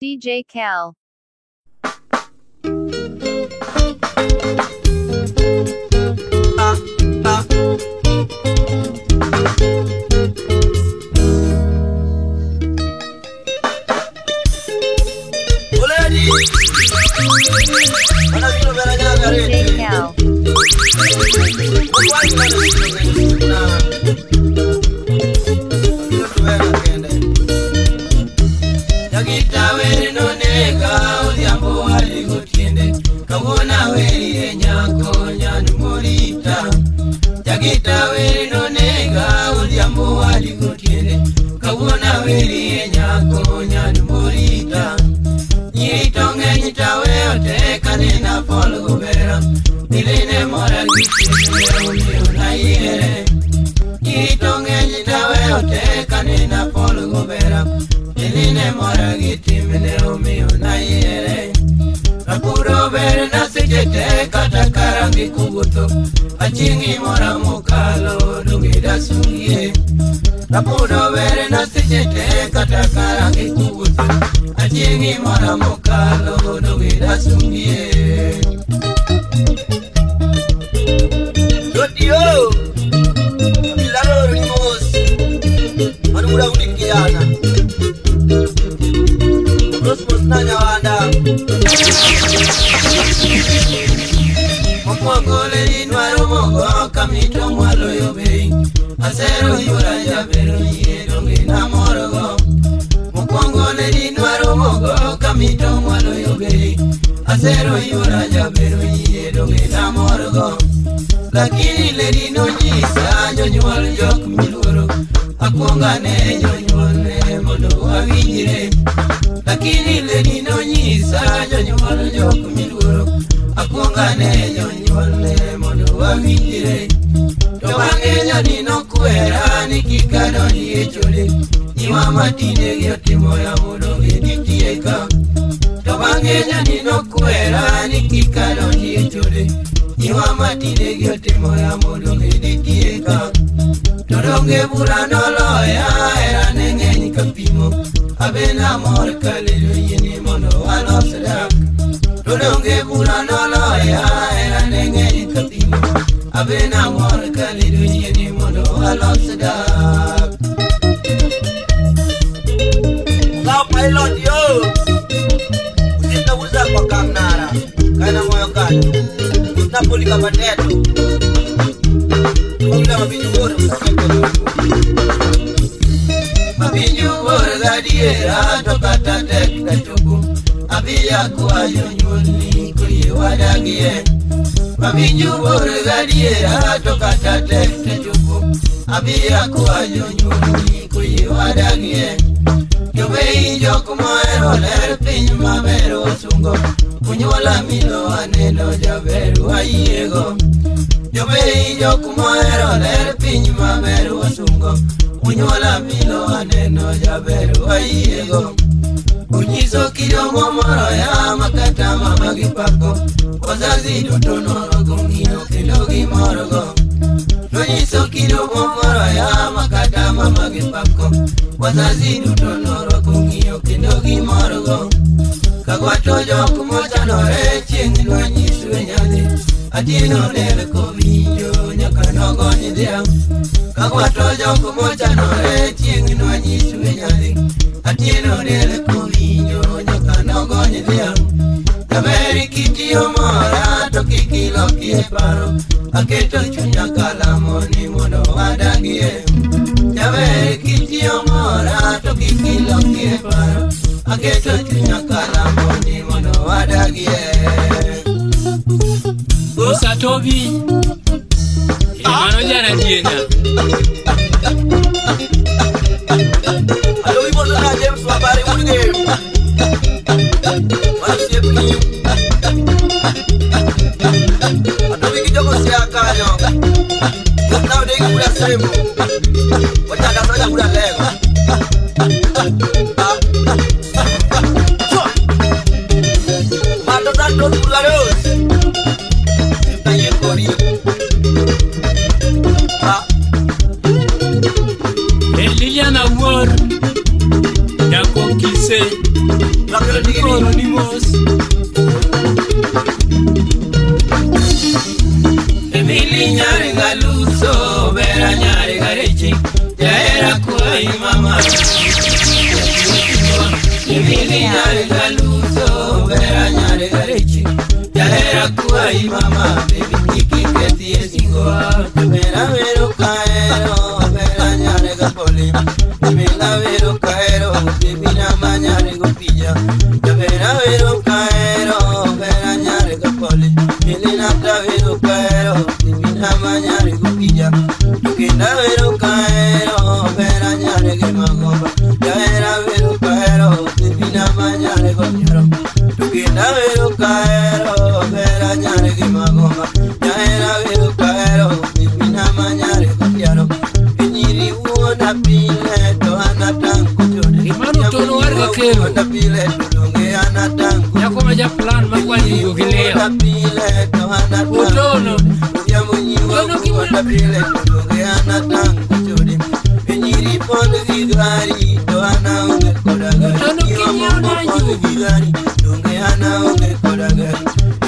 DJ Cal. DJ Cal. Achingi mora mukalo dungi dasuye Rapudo vere nasijete katakara kikubuto Achingi mora mukalo dungi dasuye Yodio Milano rimos Manura unikiana Rosmos nanya wanda Mokole di nuaro mogo kamito mwalo yobe Asero yura jabero ye donge na morogo Mokole di nuaro mogo kamito mwalo yobe Asero yura jabero ye donge na morogo Lakini ledi no nyisa nyonyual jok miluro Akwonga ne nyonyual ne mondo wawinjire Lakini ledi no nyisa nyonyual jok miluro Akwonga ne nyonyual ne mondo wawinjire To bang'e nino kwera ni kikado ni echode Nyiwa matinde gi otimo ya mondo giditie ka To bang'e nino kwera ni kikado ni echode Nyiwa matinde gi otimo ya mondo giditie ka To donge bura noloya era ne ng'eny kapimo Abena mor kalelo yini mondo walos dak To donge bura noloya era ne ng'eny kapimo Abena mor kalelo yini mondo walos dak Sao pilot yo Usita uza kwa kamnara Kaina moyo kanyo Napoli kabateto Kumila mabinyu bora Mabinyu bora gadiera Tokata tekta choku Abia kuwa yonyuli kuye wadagie Mabinyu bora gadiera Tokata tekta choku Abia kuwa yonyuli kuye wadagie Yobe joku moero ler pinyu mabero wasungo Kunyola milo aneno jaberu ayego Yobe joku moero ler pinyu mabero wasungo Kunyola milo aneno jaberu ayego Unyiso kidogo moro ya makata mama gipako Wazazi duto noro gungino kendo gimorogo Unyiso kidogo moro ya makata mama gipako Wazazi duto noro gungino kendo gimorogo Kagwato joku mochanore chieng' nonyiswe nyadhi Atino nere kovinjo nyaka nogonyi dhiang' Kagwato joku mochanore chieng' nonyiswe nyadhi Atino nere kovinjo nyaka nogonyi dhiang' Jaberi kitiyo mora to kikiloki e paro Aketo chunya kalamo ni mondo wadagie Jaberi kitiyo mora to kikiloki e paro Aketo chunya kalamo ni mondo wadagie Osatobi Mano jana diena Alo ibo na James Wabari Mulge Masipni Ado wiki jogo siaka yo Now they go to semo Wachaka soja kula lego Mato tanto kularos Taye kori Liliana War Ya konkise Oro ni mos. Emili nyare galuso, vera nyare garechi, yaera kuai mama. Emili nyare galuso, vera nyare garechi, yaera kuai mama. Baby kiki keti esingoa, vera vero caero, vera nyare gapoli. Vera vero caero, baby nama nyare gopilla. Vera vero caero, vera nyare gapoli. Melina vero caero, baby nama nyare gopilla. Tukina vero caero, vera nyare gemagoba. Vera vero caero, baby nama nyare gopilla. Tukina vero caero, vera nyare gemagoba. Vera vero caero, baby nama nyare gopilla. Enyiri uona pile to anatangu jodi. Imanu tono warga kero. Uona pile to donge anatangu. Ya koma ja plan makwani go gileo. Uona pile to anatangu. Utono. Ya munyi uona pile to donge anatangu jodi. Enyiri pole gigari to anaunge kodagari. Utono kinyao nanju. Gigari donge anaunge kodagari.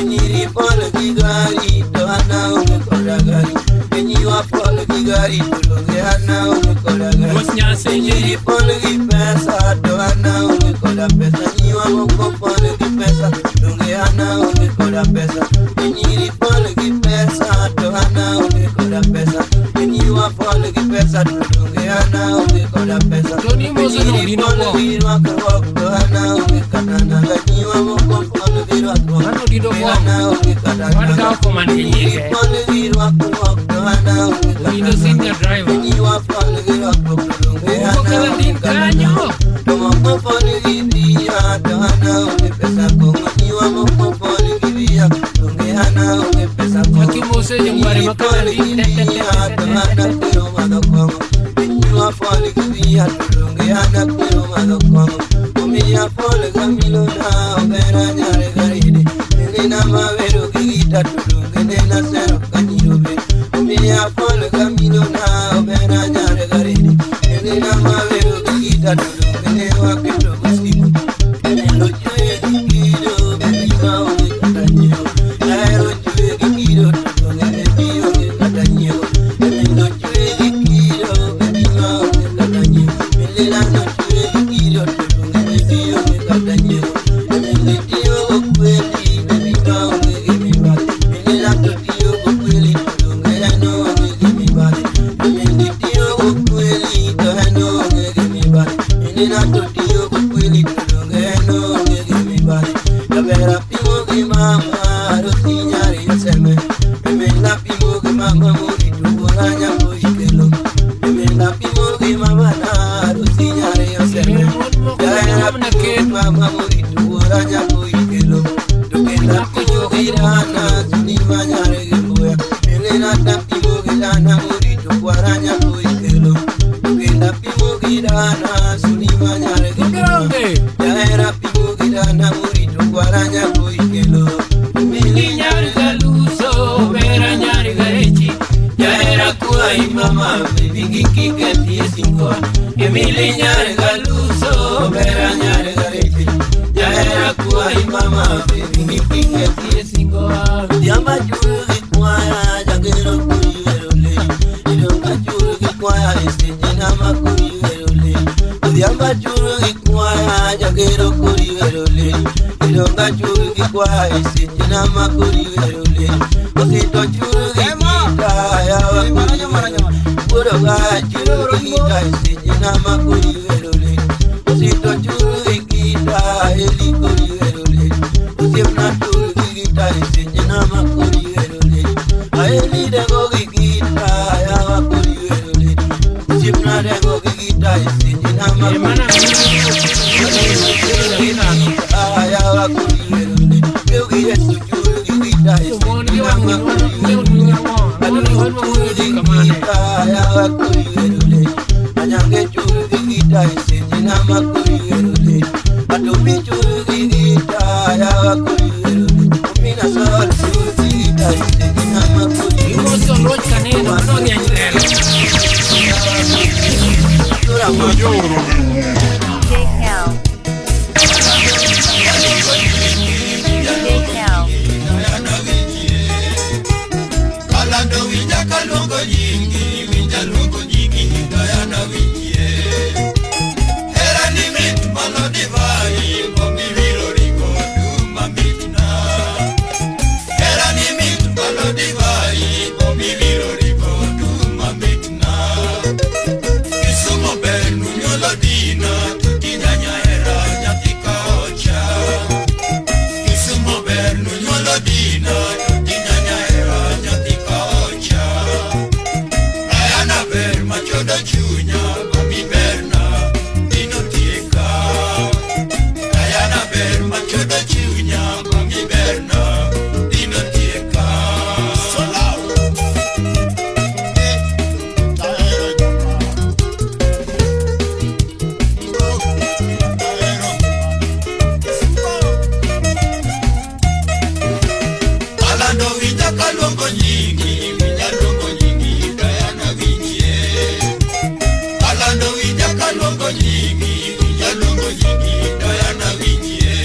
Enyiri pole gigari to anaunge kodagari. Enyiwa pole gigari to donge anaunge kodagari. Bos nyase Enyiri pole gipesa to anaunge koda pesa. Enyiwa moko pole gipesa donge anaunge koda pesa. Enyiri pole gipesa to anaunge koda pesa. Enyiwa pole gipesa to donge anaunge koda pesa. Toni mozo no dino Pole girwa kawak to anaunge katana. Enyiwa moko pole girwa kawak Mano dino to kwa. anaunge katana. Warga ko man kinyike. Pole girwa kawak to anaunge Windo senior driver. Enyiwa pole girwa kawak to donge Uko kala din kanyo. Tomo pole gibia to anaunge pesa kongo. Enyiwa moko pole gibia donge anaunge pesa kongo. Aki mose jengware makala din. Emili nyare galuso, vera nyare garechi. Yaera kuai mama, baby kike singoa. Diamba churu kwaya, jagero kuri verole. Idonga churu kwaya, isejina makuri verole. Diamba churu kwaya, jagero kuri verole. Idonga churu kwaya, isejina makuri verole. Osito churu kita, ya wakuri. Kuroga churu kita, isejina makuri verole. Osito churu kita, eli kuri verole. Osipna churu kita, isejina makuri verole. Aeli dego kita, ya wakuri verole. Osipna dego kita, isejina makuri verole. Ya wakuri verole. Yogi yesu churu kita, isejina makuri verole. Ya wakuri verole. Anyange churu kita, isejina makuri verole. Atomi churu kita, ya wakuri verole. Mina sol churu kita, isejina makuri verole. Imoso roch kaneno, no ni anjrelo. DJ Cal. ber machodo chiunya bangi berna dino tieka alando winja kalongo nyingi Diana winjie alando winja kalongo nyingi Diana winjie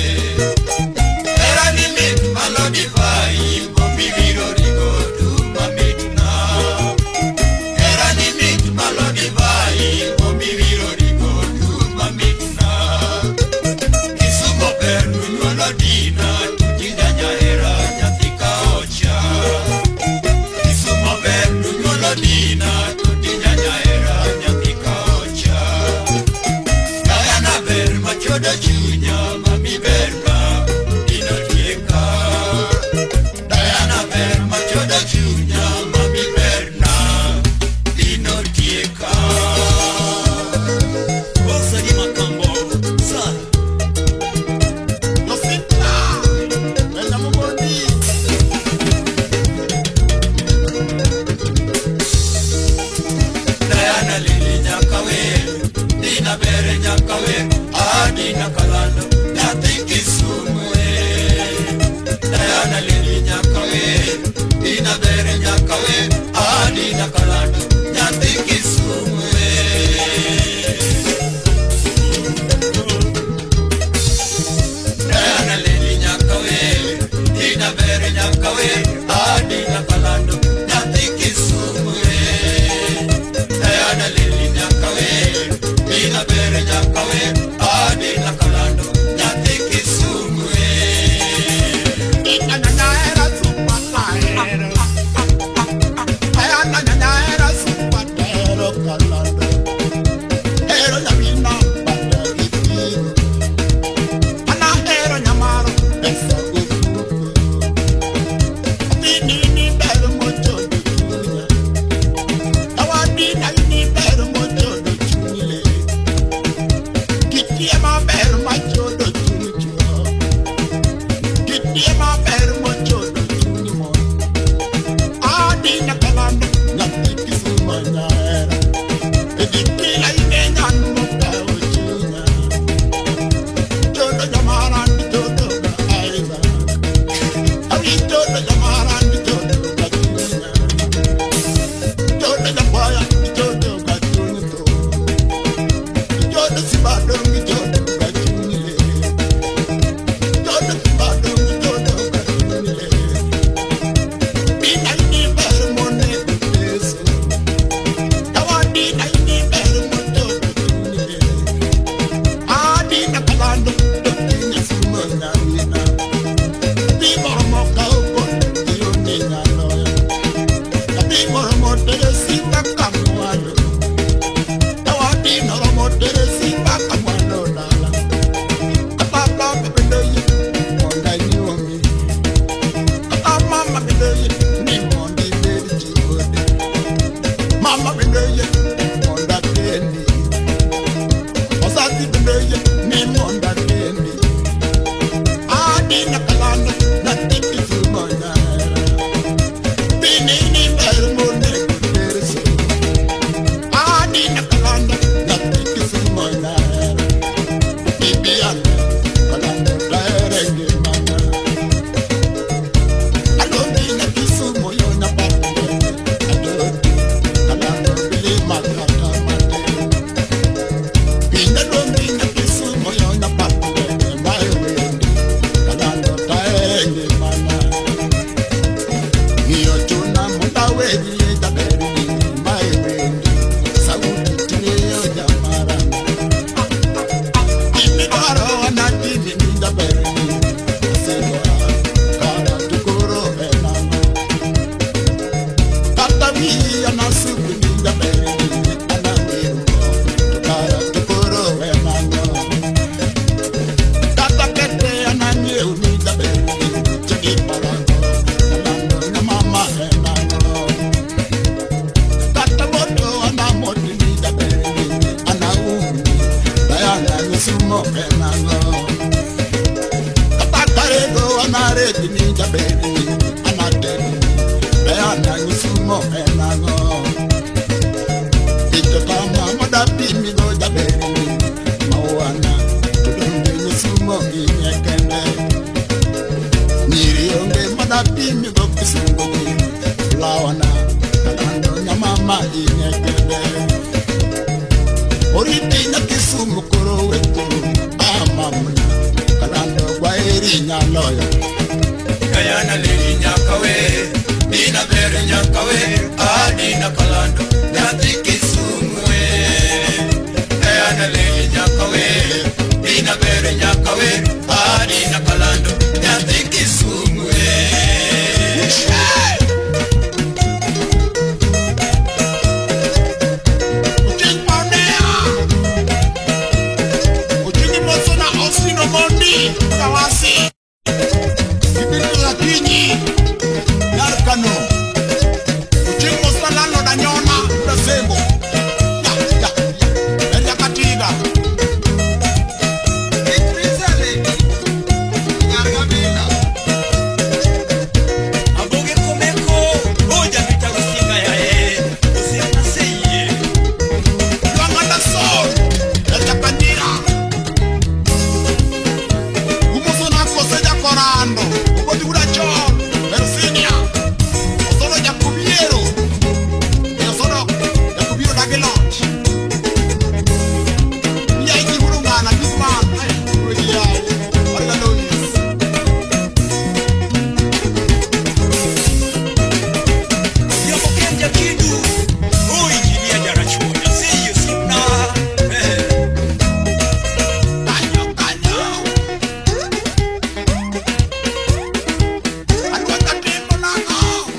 mare ni jabeni anadeni bayana nisumo enango ito kama madapi mi go jabeni mawana dunde nisumo inyekende nirionge madapi mi go kisungo lawana kalando nyamama inyekende oriti na kisumo koro wetu amamuna kalando gwairi nyaloyo Kayana lili nyakawe, dina bere nyakawe, dina kalando, nyati kisumwe. Kayana lili nyakawe, dina bere nyakawe, dina kalando, nyati kisumwe. Uchini mosona osino mondi kawasi Ibitu la kinyi Narkano Uchini mosona lalo na nyona Urasembo Elia katiga Aboge komeko, oja mitawisinga ya usiana seye. Luanganda sol Elia kandira Umosona koseja korando Uboti ura chon Versinia Osono jakubiero Osono jakubiero dagelot Nia iki hurungana Gizman Rudiai Warga Lois Yoko kenja kidu, injinia jara chuna, seye simna. Kanyo Anuaka tempo nako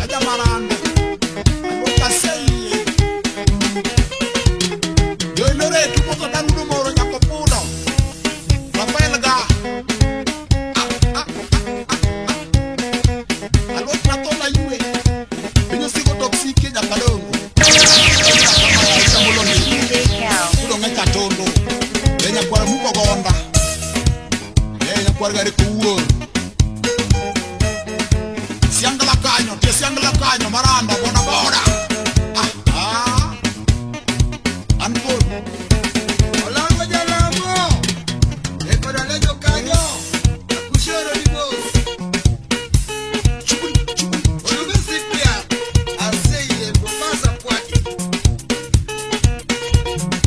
Aja maranda Anuaka seye Yo ilore tumoto danudu moro nyako pudo Rafael ga Anuaka natona yue Pinyo siko toksiki nyakadongo DJ Cal. Kudo ngeka tondo Lenya kwara muko gonda Lenya kwara gari kuur Siangala kanyo maranda bona bona Anpur Olango jalamo, ekora lejo kanyo, kushoro ni boss. Olume sipia, aseye bofasa kwaki.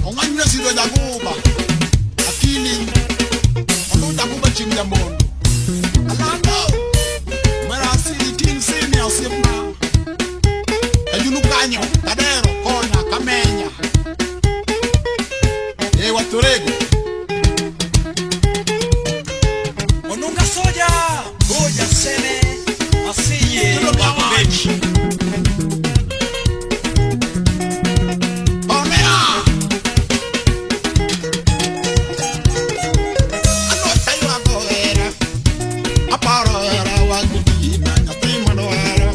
Onganywe sido jaguba Akili Ondo jaguba chimya mondo Alando Mera asili tin sini asipna Kajunu kanyo Kadero konya kamenya Waturego Onunga soja, oja sene, asiye, wakubechi. Onea Anota iwa goera Aparo era wagudina Nyatima noera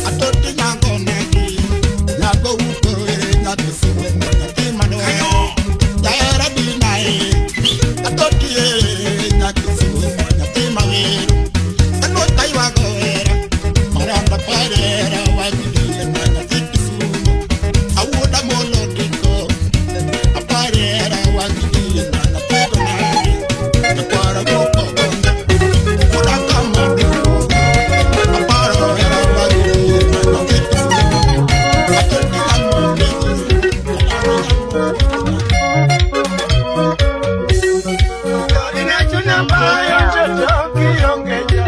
Atoti nyango nagi Nyago ukoere Nyatisiwe Nyatima noera Yaera dinae Atoti ere Nyatisiwe Nyatima weru Anota iwa goera Maranda parera wagudina Nyatikisuwe Awuda molo diko Aparera wagudina Nyatigo nagi Nakwara goko gonda Kuda kama diko Aparo era wagudina Nyatigo Atoti nyango Inachuna baya chocho kiongeja,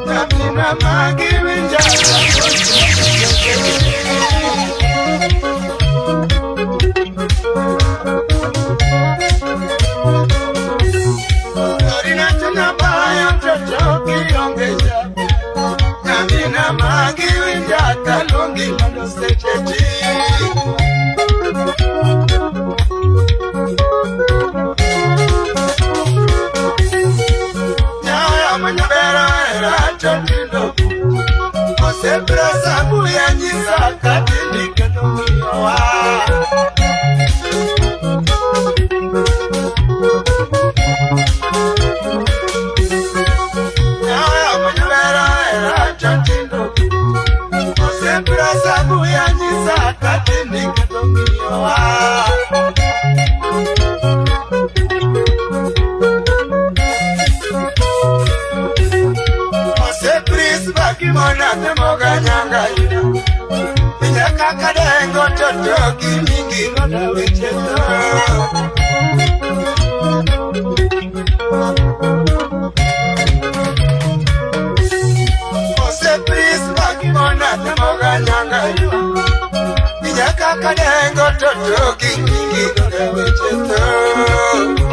napina magi winja. Inachuna baya chocho kiongeja, napina magi winja. Talongi mando sechechi. Nyaya manyabera era chondindo. Osebra sabu ya nyisa katindi ketuwa. Mona te moga nyanga ina Ina kakadengo toto kimingi Nona wecheta Ose please baki mona te moga nyanga ina Ina kakadengo toto kimingi Nona wecheta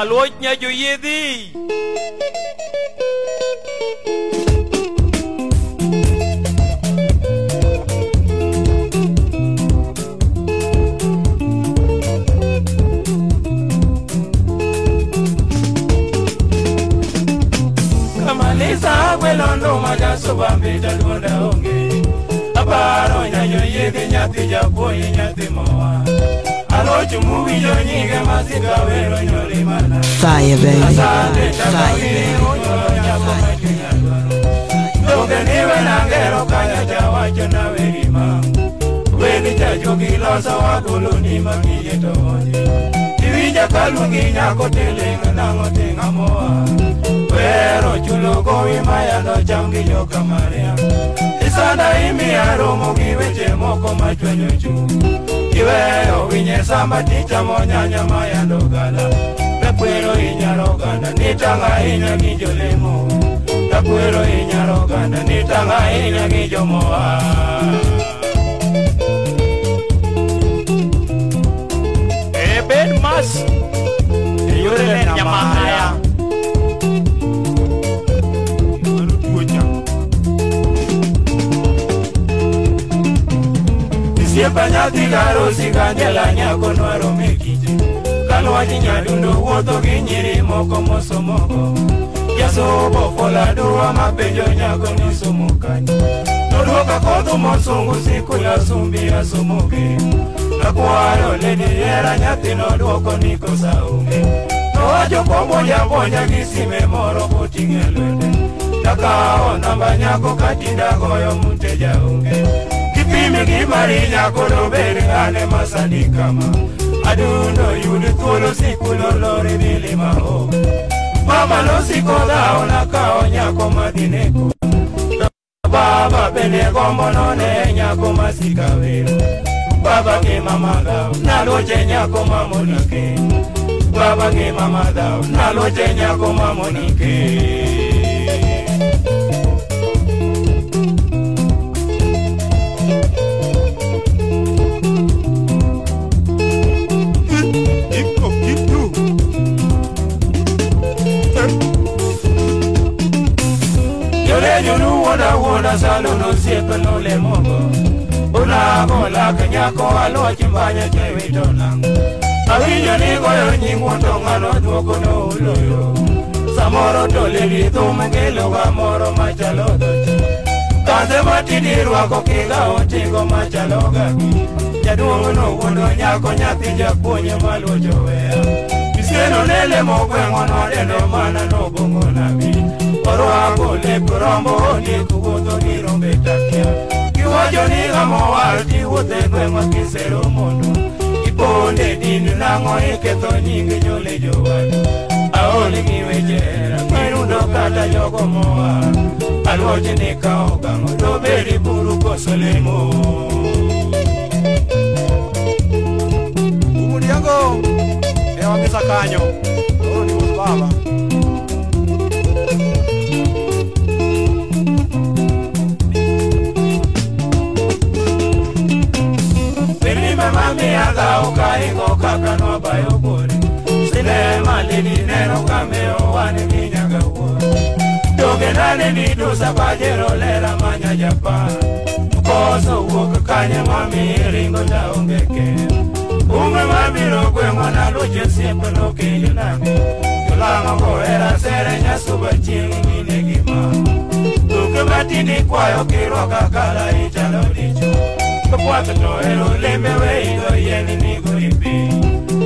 Maluoch nyajo yedhi. Kamalisa agwelondo maja sobambita duonda onge. Aparo nyajo yedhi nyathi japuonyi nyathi moa. Alochu muwinjo nyinge masika wero nyoli mana. Fire baby. Asante chakoni unyolo nyako machunya dwaro. Donge niwe nangero kanya chawacho na werima. Weni chachoki losa wakulu ni makiye tohoji. Iwija kalungi nyako telenga nango tenga moa. Wero chulo gowi mayano chamgi joka maria. Isanda imi aromo giweche moko machwenyo chu. Iweyo winye samba ticha monyanya mayando gala. Nakwero inyaro ganda nitanga inya gijolemo. Nakwero inyaro ganda nitanga inya gijomoa. Ben mas. Yore nyamahaya. Siapa nyati karo siganyela nyako nwaro mekije. Kalwaji nyadundo wuotho gi nyiri moko mosomoko. Jasobo fola duwa mapenjo nyako ni somo kanyo. Noduoka kodho mosungu siku ya sumbi ya somoge. Nakwaro ledi era nyati noduoko niko saunge. Nowacho kombo japonya gisime moro boting'e lwete. Nakao namba nyako katinda goyo muteja unge. Kipimi gimari nyako doberi ane masani kama. Adundo yudi thuolo siku lolori milima ho. Mama losiko dhao nakao nyako madineko. Baba bende gombo none nyako masika wero. Baba ke mama dhao naloche nyako mamonike. Baba ke mama dhao naloche nyako mamonike. Wona salo no siepe no le mogo. Una bola kanyako alo chimbanya chewitona. Awinyo ni goyo nyingwoto ngano duoko no uloyo. Samoro tole ritho mangelo ga moro machalo dochi. Kanze matini rwako kiga otigo machalo gagi. Jaduongo no wuono nyako nyathi japuonye maluocho wea. Kisieno nele mogwengo no dendo mana no bongo nabi. Orwako lepo rombo ni kuwuotho gi rombe takia. Kiwacho ni gamo walti wuothe gweng'wa kisero mondo. Iponde din nang'o iketho nying nyole jowadu. Aol gi weche hera mirundo kata jogo moa. Aluoche ni ka okang'o dobedi buru koso lemo. Umuriago ewa misa kanyo. Oro ni baba. Mami aga ukaigo kaka no bayo bori. Sile malini nero kameo wane minyaga uo. Doge nane ni dusa pajero lera manya japa. Koso uoka kanya mami ringo ta ongeke. Ume mami rogwe mwana loche siempre no que yunami. Yulanga koera sere nyasuba chingi minegima. Duke matini kwayo kiroka kala ichalo dicho. Kapuata to ero lembe weido yeni nigo ipi.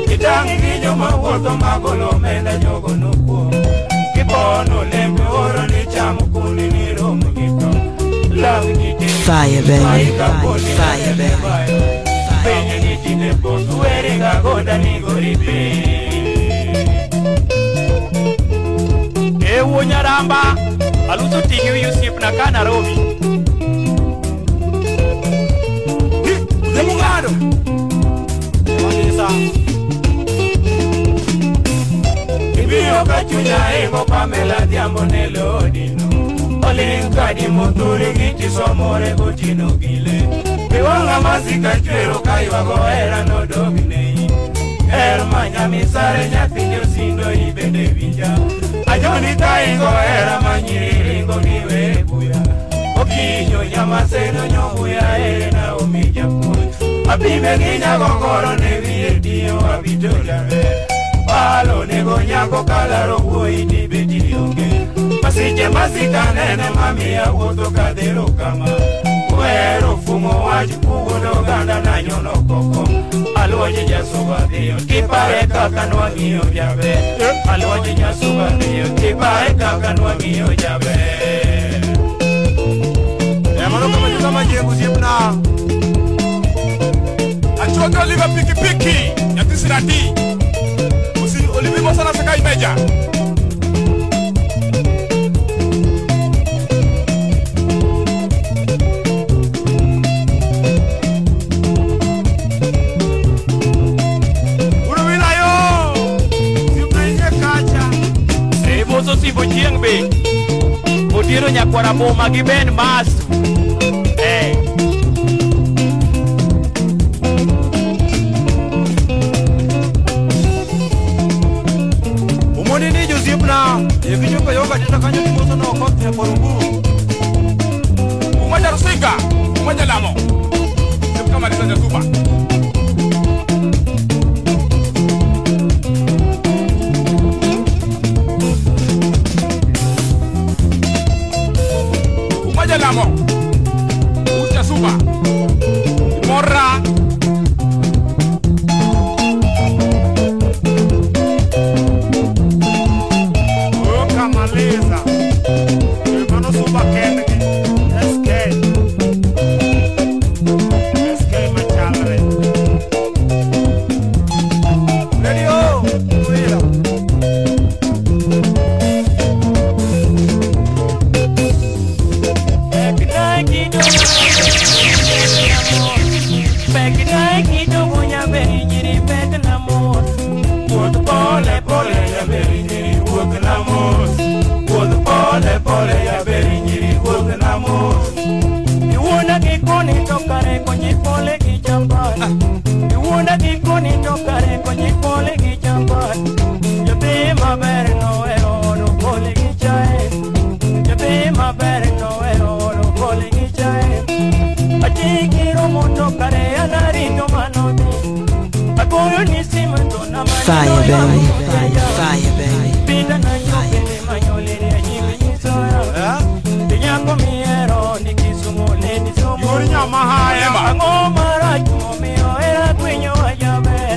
Kitangi gijo mawuotho magolo menda jogo nukuo. Kibono lembe oro ni chamu kuni ni romu gito. Langi niti Fire baby. Fire baby. Penye niti nepo tuweri gagoda nigo ipi. Ewo nyaramba aluso tigi Yusuf na kana robi. Demugado Wanisa Ibio kachunya ego Pamela diambo nelo odino Olinka di moturi giti somore gotino gile Biwanga masika chwero kaiwa goera no dominei Manya misare nyathi sindo Monica ingo era manyiri ingo giwe buya Okinyo nyamaseno nyobuya na omija pun Abibe ginya gongoro ne vietio abito jabe Palo nego nyako kalaro boi di beti onge Masije masika nene mami ya woto kadero kama Kuero fumo waji kugudo ganda na nyono koko Alwaje jasuba diyo Kipare kaka nwangiyo jabe Alwaje jasuba diyo Kipare kaka nwangiyo jabe Mano kama juta majengu siepna Achoka liva piki piki Yatisirati Usi olivimo sana sekai meja Sibo chieng be Odiro nyakwara boma gi ben mas Umoni ni Josepna Yekichoka yoga jita kanyo kimoso na okote ya porungu Umaja Rusinga Umaja Lamo Yepuka malisa jasuba Lamo Ucha suba Morra Oka maleza Mano suba kengi SK machalre Radio Tuila Pole ya beri nyiri wote na mos Iwuna kikoni tokare kwenye pole kijambat Iwuna kikoni tokare kwenye pole kijambat Yabe mabere no ero no pole kichae Yabe mabere no ero no pole kichae Achikiro moto kare anarino manote Akoyo nisima tona manino Fire baby, fire baby. Pinda na nyoke ni manyole ni Yango miero ni kisumo le ni somo Yuri nyama haya Ango maraju momio era kwenyo ajabe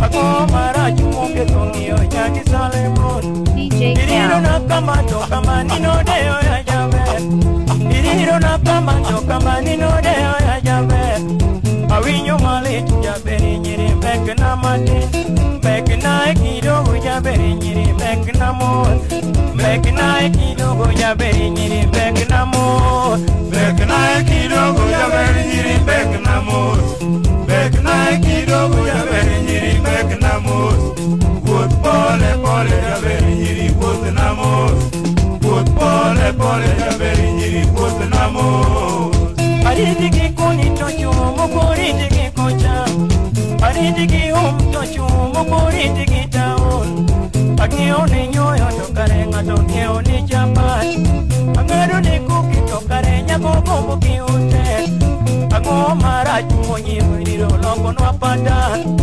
Ango maraju monge tongio nyaki salemon DJ Iriro Cal. na kama toka manino deo ya jabe Iriro na kama toka manino deo ya jabe Awinyo malitu jaberi nyiri mek na mati Mek na kidogo jaberi nyiri mek na mon Mek na kidogo jaberi nyiri mek na mon Mek na kidogo jaberi nyiri mek na mon Mek na kidogo jaberi nyiri mek na mon Wood pole pole jaberi nyiri wood na mon Wood pole pole jaberi nyiri wood na mon Aridi kikoni tocho mokoridi kikocha Aridi kihum tocho mokoridi kitaon Ageo ni nyoyo tokare ngato ngeo ni chapat Agero ni kuki tokare nyako kombo kiute Ago maraju monyi mwiriro longo no apadan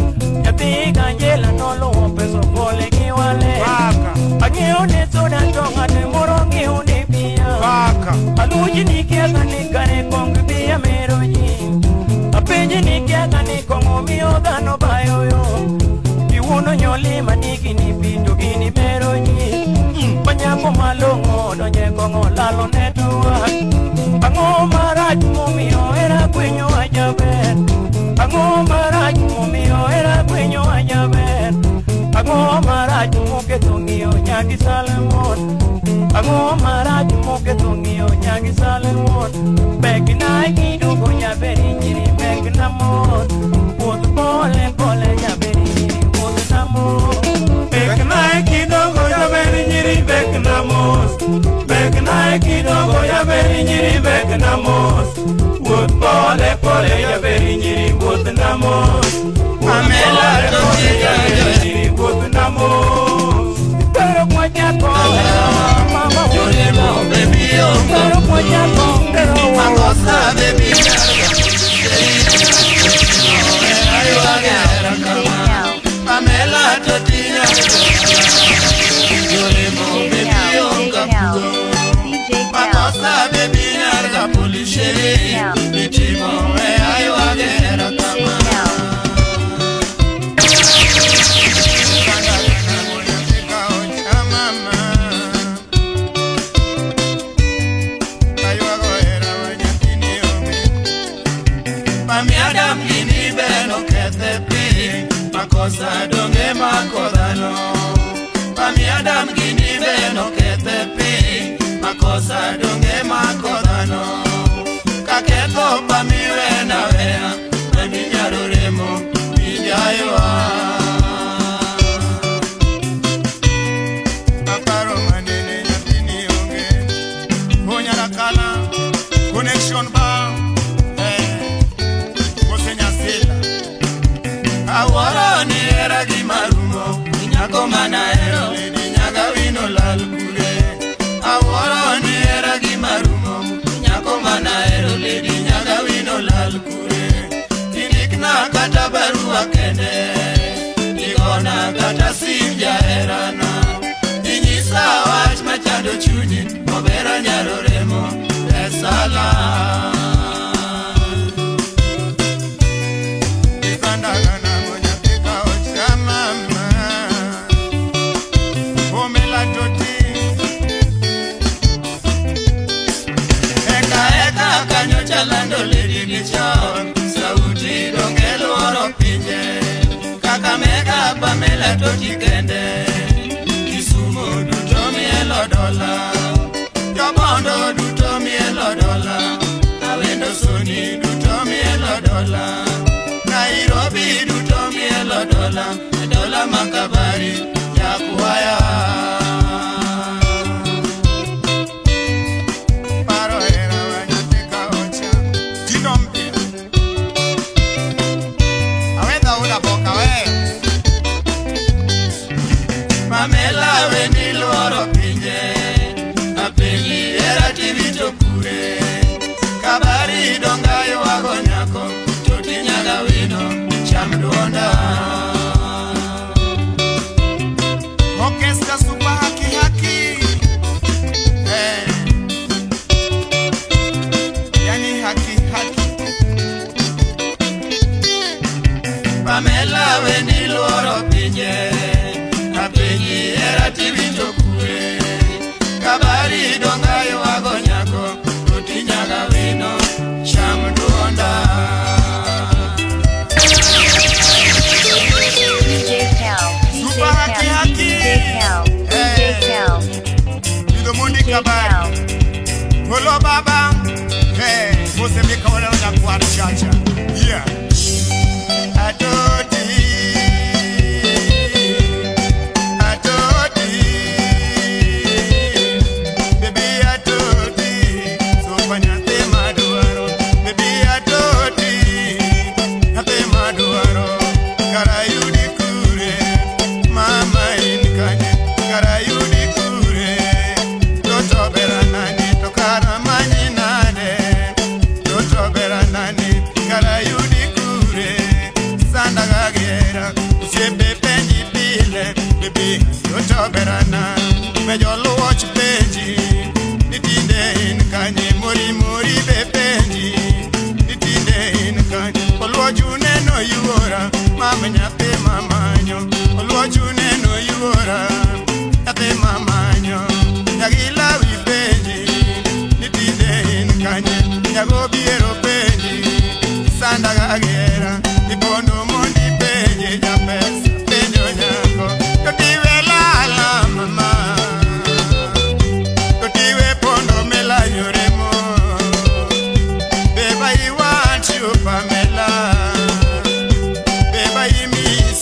Yabiga njela nolo wapeso pole kiwale Ageo ni soda tonga ni morongi unipia Aluji ni kiaga ni kare kongi bia meroji Apeji ni kiaga ni kongo miyoga no bayoyo Iwuno nyoli maniki ni pito gini meroji Panyako malongo donye kongo lalo netuwa Ango maraju mumio era kwenyo ajabe Ango maraju mumio era kwenyo ajabe Ango maraju muke tungio nyaki salemon Ango maraju muke tungio nyaki salemon Beki na kidogo nyaberi nyiri beki na mon Wood pole pole nyaberi nyiri wood na mon Beki na kidogo nyaberi nyiri beki na mos Beki na kidogo nyaberi nyiri beki na mos Wood pole pole nyaberi nyiri wood na mos Amela pole nyaberi nyiri wood na mos Pero kwa chako Pamela Totina Yoremo baby onga pugo Makosa baby narga polisheri Itimo ayo agera kama Pamiadam gini beno kete pi Makosa donge makodano Pamiadam gini beno kete pi Makosa donge makodano Kaketo pamiwe na wea Baby nyaruremo Mijayoa Aparo manene nyatini onge Honyara kala Connection ba Awara ni era di marumo Nyako mana ero Nyaga wino lalkure Awara ni era di marumo Nyako mana ero Lady nyaga wino lalkure Tinikna kata barua kende Nikona kata simja erana Inyisa wach machado chunyi Mobera nyaroremo Esala Lando lady ni chon Sauti dongelo oro pinje Kakamega Pamela Toti kende Kisumu duto mielo dola Jobondo duto mielo dola Awendo Soni duto mielo dola Nairobi duto mielo dola Dola makabari ya kuwaya Pamela weni luoro pinje Apenyi era tivito kure Kabari dongayo wago nyako Toti nyaga wino cham duonda Orkestra super haki haki Yani haki haki Pamela weni luoro pinje Apenyi era tivito kure Kabari dongayo wago nyako Toti nyaga wino cham duonda DJ Cal, DJ Cal, DJ Cal, DJ Cal, Dido mundi kabari Holo baba Mose mika wale wada kwa chacha Yeah Atoti Mejolo watch peji Nitinde in kanye mori mori be peji Nitinde in kanye Olwa june no yuora Mama nyape mamanyo Olwa june no yuora Nyape mamanyo Nyagila wi peji Nitinde in kanye Nyago biero peji Sanda gagera Nipono mondi peji Nyapesa pejo nyako Yotiwe la mama Pamela, baby, you miss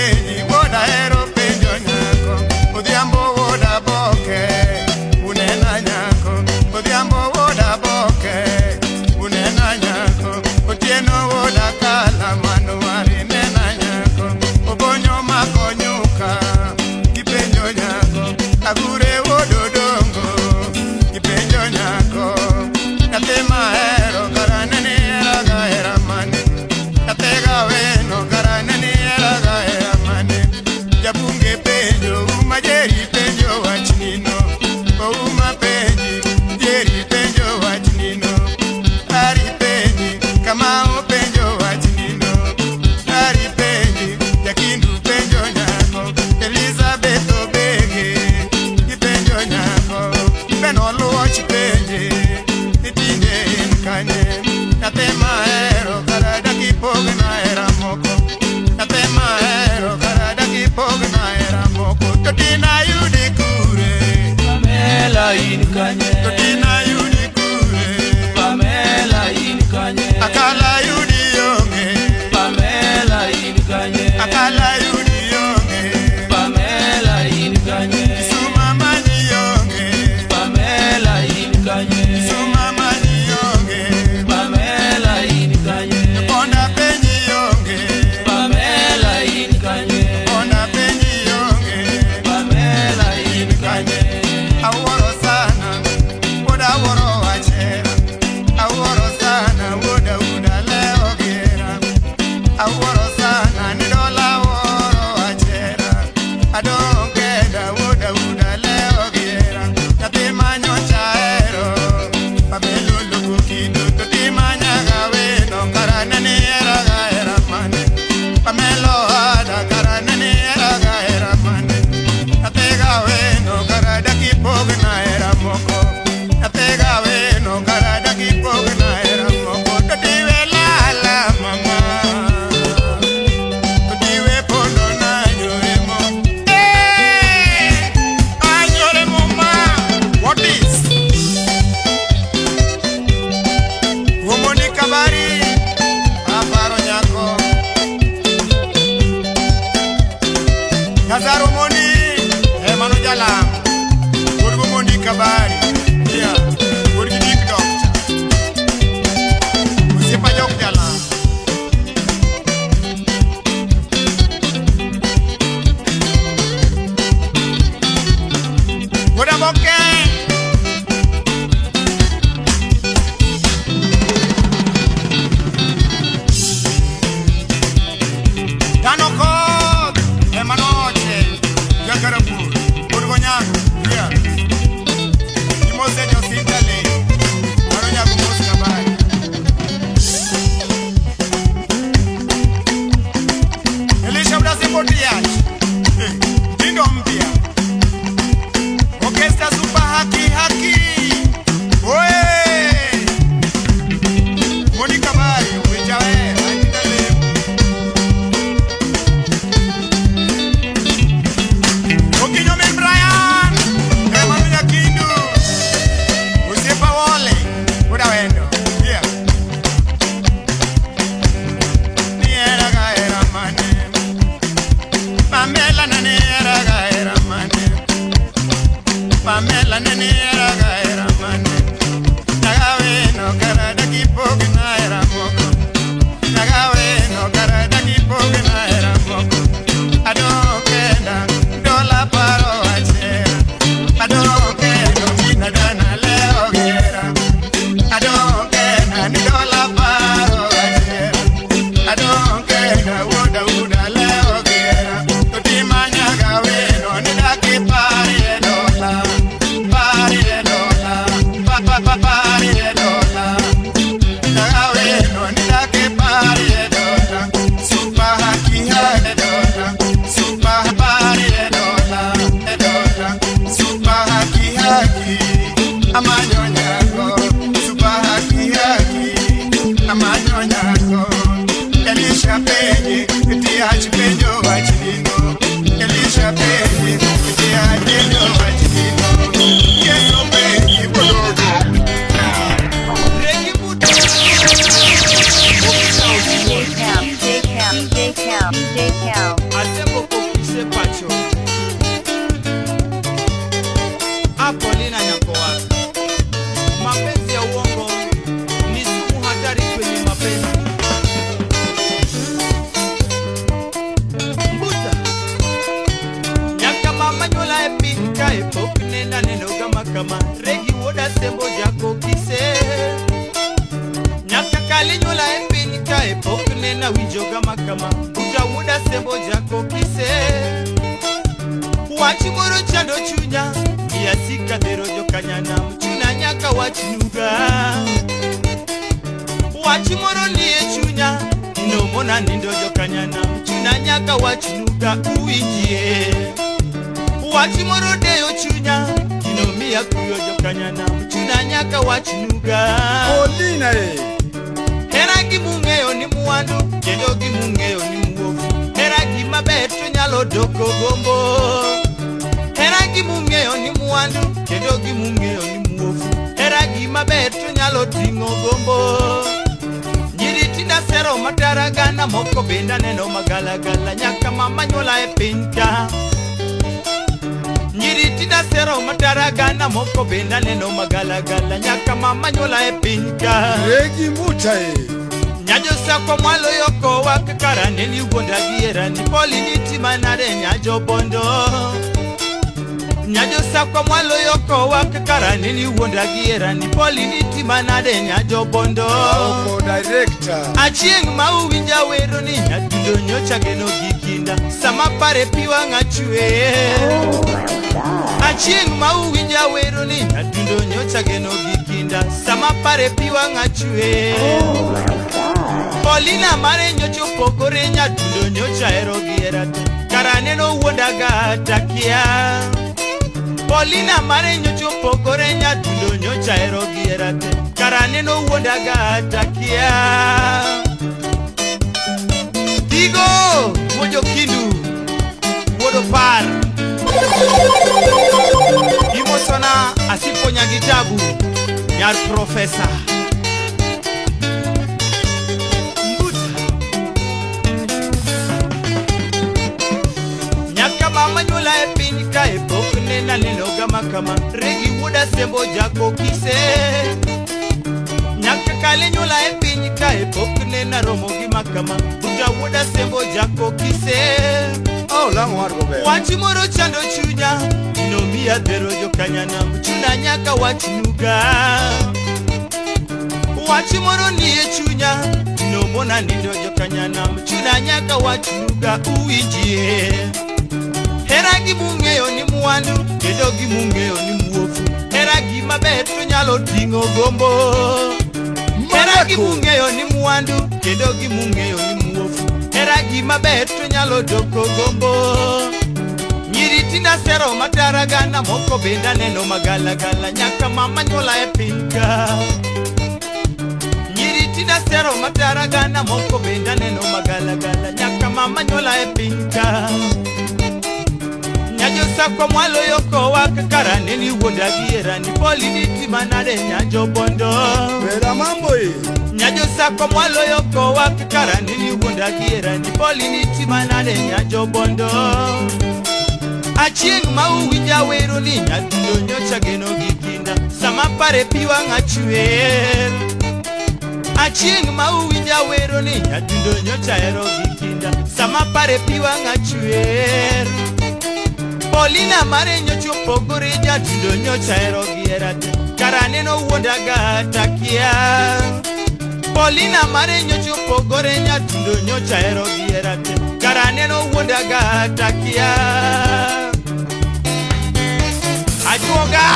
penji, woda hero penjo nyako. Odhiambo woda boke, unena nyako. Odhiambo woda boke, unena nyako. Otieno woda kala manuari nena nyako. Obonyo makonyuka, kipenjo nyako. Agure wododongo, kipenjo nyako. Natema hero karanene raga eramane. Natega weno karanene raga eramane. Jabunge penjo umajeri penjo wachnino. Uma penji jeri penjo wachnino. Ari penji kama penjo wachnino. Ari penji jakindu penjo nyako. Elizabeth Obege penjo nyako. Benolo wach penje itinde kanye. Natema hero karada kipogna era moko. Natema hero karada kipogna era moko. Totina yudi kure Pamela in kanye. Totina yudi kure Pamela in kanye. Akala yudi yonge Pamela in kanye. Akala yudi yonge Pamela in kanye. Suma mani yonge Pamela in kanye. Suma mani yonge Pamela in kanye. Ponda penyi yonge Pamela in kanye. Ponda penyi yonge Pamela in kanye. Aworo sana woda woro wachera. Aworo sana woda uda leo gera. Aworo sana nidola woro wachera. Adongeda woda uda leo gera. Natimanya chaero Pabelulu kukido totimanya gaweno karanani era gaera mane. Pamelo ada karanani era gaera mane. Natega weno karada kipogna era moko. Natega weno karada kipogna era moko. Totiwe lala mama. Totiwe pondo na nyoremo. Anyoremo ma. What is? Womoni kabari. Aparo nyako. Nazaro moni. Mano jalam. Urgu moni kabari. Yeah. Urgu dik doctor. Usipa jok jalam. Uda boke. Tano kod. Emanoche. Jagarapur. Urgu nyako. Yeah. Imose josintale. Mano nyako mos kabari. Elisha Brasi Portiach. Dindo mpia. Orquesta super haki haki. Oe. Monica Bari, uichawe, ajitale. Okinyo Mil Brian. Manu Nyakindu. Usipa wole. Uda wendo. Yeah. Ni era gaera mane. Pamela nane era gaera mane. Pamela nane era gaera mane. Nagawe no karada kipogna era moko. Nagawe no karada kipogna era moko. Adokenda dola paro achera. Adokenda tina dana leo gera. Adokenda ni dola paro achera. Adokenda woda uda leo gera. Totimanya gawe no ni daki pari e dola. Pari e dola. Pari e dola. Nagawe no ni daki pari e dola. Super haki haki dola. Super pari e dola. E dola. Super haki haki. Amanyo nyako. Super haki haki. Amanyo nyako. Elisha penye. Iti hachi penjo wachinino. Elisha penye. Iti hachi penjo wachinino. Yeso penye. Bologo. DJ Cal, DJ Cal, DJ Cal, DJ Cal. Assemble kama utawuda sembo jako kise wachimoro chando chunya yasika dhero jokanyana mchuna nyaka wachinuga wachimoro niye chunya inomona nindo jokanyana mchuna nyaka wachinuga uinjie wachimoro deyo chunya inomia kuyo jokanyana mchuna nyaka wachinuga Olina Hera gimungeo ni muandu kendo gimungeo ni muofu Hera gimabeto nyalo doko gombo Hera gimungeo ni muandu kendo gimungeo ni muofu Hera gimabeto nyalo tingo gombo Nyiri tinda sero mataragana moko benda neno magalagala nyaka mama nyola e pinta Nyiri tinda sero mataragana moko benda neno magalagala nyaka mama nyola e pinta Regi mutae Nyajo sako mwalo yoko wakakara neni ugonda giera ni poli niti manare nyajo bondo Nyajo sako mwalo yoko wakakara neni ugonda giera ni poli niti manare nyajo bondo Oko director Achieng mauwinja wero ni nyatundo nyocha geno gikinda Sama pare piwa ngachue Achieng mauwinja wero ni nyatundo nyocha geno gikinda Sama pare piwa ngachue Polina mare nyocho pokore nyatundo nyocha erogierate Karaneno uondaga takia Polina mare nyocho pokore nyatundo nyocha erogierate Karaneno uondaga takia Tigo mojo kindu Wodo par Imosona asipo nyagitabu Nyar profesa Mama nyola e pinika e pokne na lelo gama Regi wuda sembo jako kise Nyaka kale nyola e pinika e pokne na romo gima kama Buda wuda sembo jako kise Oh lango wargo be Wachimoro chando chunya Inomia dhero jokanyana mchuna nyaka wachinuga Wachimoro niye chunya Inomona nindo jokanyana mchuna nyaka wachinuga uinjie Hera gimungeo ni muandu, kendo gimungeo ni muofu Hera gimabeto nyalo tingo gombo Hera gimungeo ni muandu, kendo gimungeo ni muofu Hera gimabeto nyalo doko gombo Nyiri tinda sero mataragana moko benda neno magalagala Nyaka mama nyola e pinka Nyiri tinda sero mataragana moko benda neno magalagala Nyaka mama nyola e pinka Nyajo sako mwalo yoko wakakara neni uonda giera ni poli niti manare nyajo bondo Vera mambo e Nyajo sako mwalo yoko wakakara neni uonda giera ni poli niti manare nyajo bondo Achieng mauwinja wero ni nyatundo nyocha geno gikinda Sama pare piwa ngachuer Achieng mauwinja wero ni nyatundo nyocha ero gikinda Sama pare piwa ngachuer Polina mare nyocho pogore nyatundo nyocha erogierate Karaneno uondaga takia Polina mare nyocho pogore nyatundo nyocha erogierate Karaneno uondaga takia Ajuoga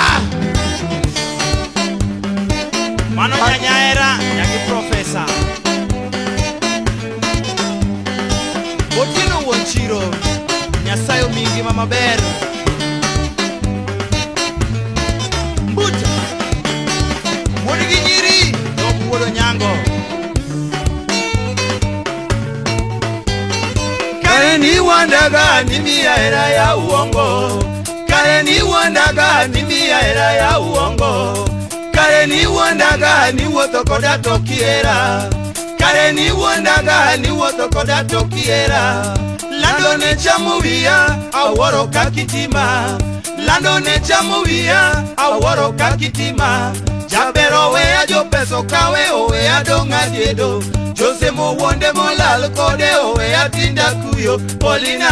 Mano nyanyaera nyaki profesa Botino wonchiro Nyasayo mingi mama ber Mbuta Mwodi ginyiri Nobu wodo nyango Kare ni wandaga nimia era ya uongo Kare ni wandaga nimia era ya uongo Kare ni wandaga ni wotokoda tokiera Kare ni wandaga ni wotokoda tokiera Lando ne chamuia aworo kakitima Lando ne chamuia aworo kakitima Jabero we ajo peso kawe owe adonga diedo Jose mo wonde mo lal kode owe atinda kuyo Polina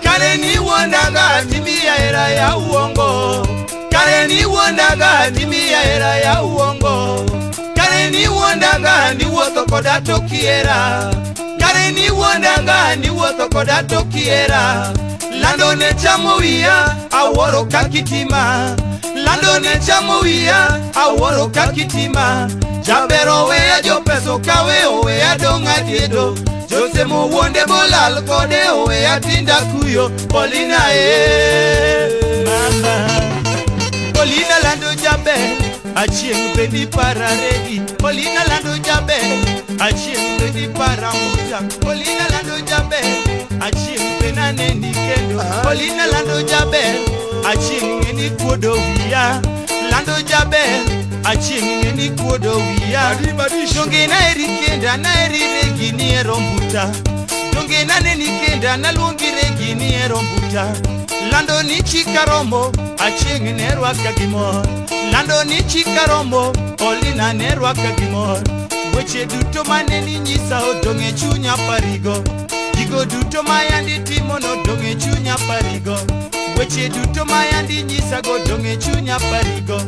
Kare ni wandaga timia era ya uongo Kare ni wandaga timia era ya uongo Kare ni wuondaga ni wuotho koda to kiera. Kare ni wuondaga ni wuotho koda to kiera. Lando ne chamo wiya awuoro kakitima. Lando ne chamo wiya awuoro kakitima. Jabero weya jopeso kawe oweya donga diedo. Jose mo wonde bolal kode oweya tinda kuyo. Polina mama Polina lando jabe achieng bendi pararegi. Polina lando jabe achieng bendi paramuta. Polina lando jabe achieng benane ni kendo. Polina lando jabe achieng ni kuodo wiya. Lando jabe achieng ni kuodo wiya. Donge na eri kenda na eri regi ni erombuta. Donge na neni kenda na luongi regi ni erombuta. Lando ni chikaromo achieng nerwaka gimor. Lando ni chikaromo Polina nerwaka gimor. Weche duto mane ni nyisa odong' e chunya parigo. Gigo duto mayandi timo nodong' e chunya parigo. Weche duto mayandi nyisa godong' e chunya parigo.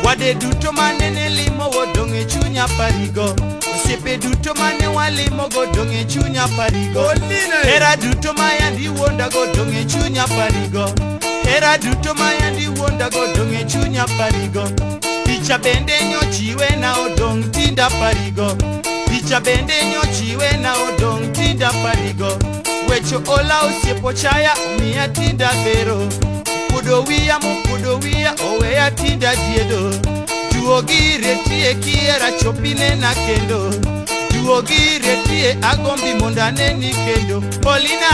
Wade duto mane ne limo wodong' e chunya parigo. Osiepe duto mane walimo godong' e chunya parigo. Hera duto mayandi wuonda godong' e chunya parigo. Hera duto mayandi wuonda godong' e chunya parigo. Picha bende nyochiwe na odong' tinda parigo. Picha bende nyochiwe na odong' tinda parigo. Wecho ola osiepo chaya omiya tinda bero. Pudo wiya oweya tinda diedo. Duogire tie kiera chopine na kendo. Duogire tie agombi mondane ni kendo. Polina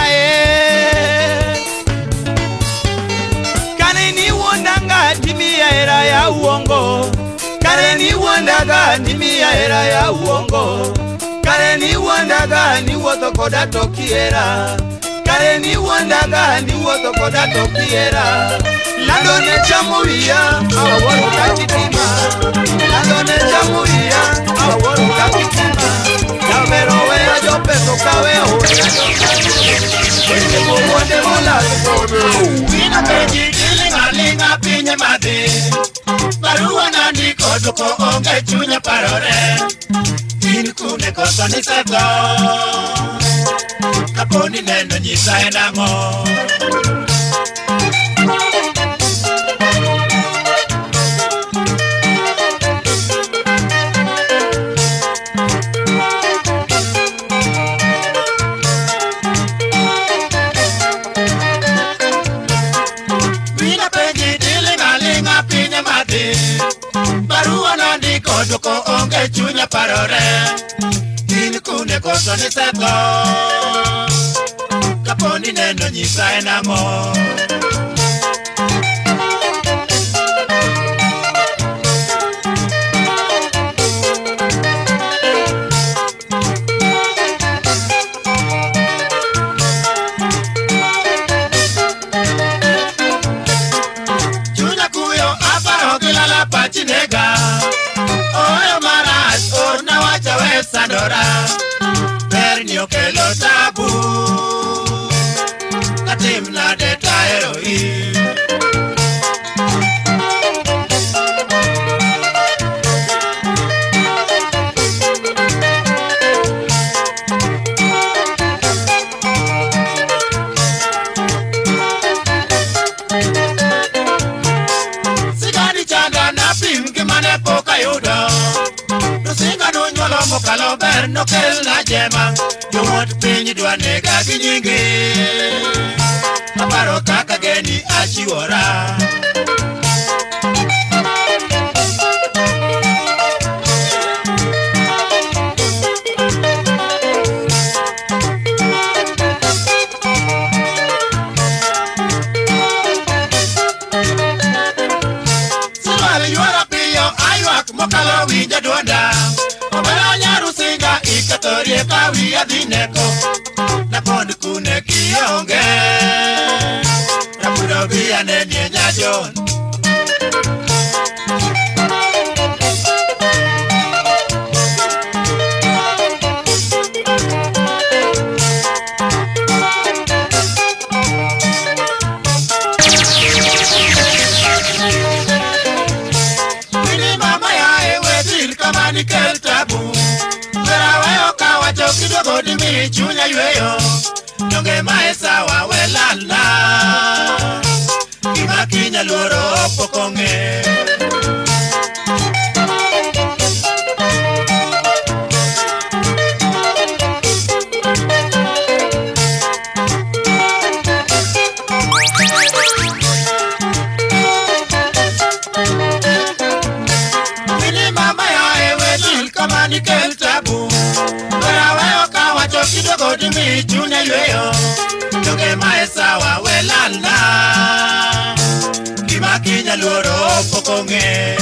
Kane ni wuondaga timiya era ya uongo. Kare ni wuondaga timiya era ya uongo. Kare ni wuondaga ni wuotho koda to kiera. Kare ni wuondaga ni wuotho koda to kiera. Lando ne chamo wiya awuoro kakitima. Lando ne chamo wiya awuoro kakitima. Jabero weya jopeso kawe oweya Weche mo wonde molal kode. Wina peji gilinga pinye madhi. Barua nandiko doko onge chunya parore. In kune koso ni setho. Kaponi neno nyisa enang'o. Wina peji gilinga pinye madhi. Barua nandiko doko onge chunya parore. In kune koso ni setho. Kaponi neno nyisa enang'o. Chunya kuyo aparo gilala pachinega. Oyo marach orna wacha we sandora. Berni okelo tabu. Katim nade taero i. Sigani changa na pim kimane poka yudo. Nusinga nunyolo mokalo ber nokel na jema. Jomot pinyi dwa nega gi nyingi. Aparo kaka geni achiwora. Silwal yuara piyo aywak mokalo winja duonda. Obela nyarusinga ikatorie kawi adhineko. Napond kune kionge. Rapudo biya nenie nyajon. Wini mama ya ewe til kamani kel tabu. kidogo dimi chunya yweyo donge mae sawa welala gima kinya luoro pokonge Kel tabu Wera weo kawa choki dogo dimi chunya yweyo Donge mae sawa welala Gima kinya luoro pokonge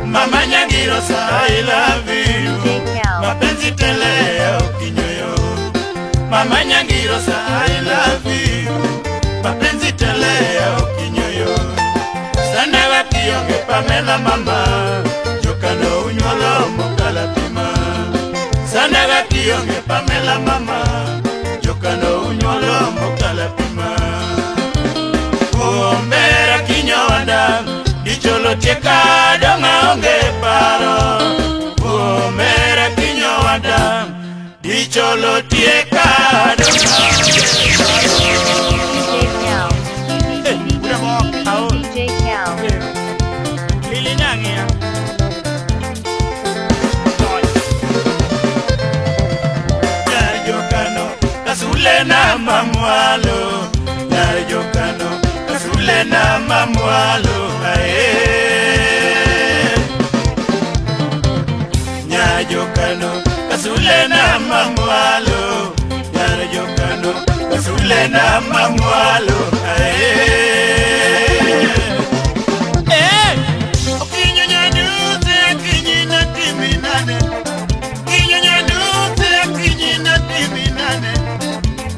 Mama nyagiro sa I love you Mapenzi tele ya ukinyoyo Mama nyagiro sa I love you Mapenzi tele ya ukinyoyo Sana wakionge Pamela mama Jokano unywalo mokala pima Sana wakionge Pamela mama Jokano unywalo mokala pima Uombera kinyowanda Dicholo tieka donga onge paro Uomere kinyo wada Dicholo tieka donga onge paro DJ Cal Lili Nangia Narjokano kasule na mamwalo Narjokano kasule na mamwalo Nyajokano kasule na mamwalo Nyajokano kasule na mamwalo Okinyo nyanuze akinyi na timinane Kinyo nyanuze akinyi na timinane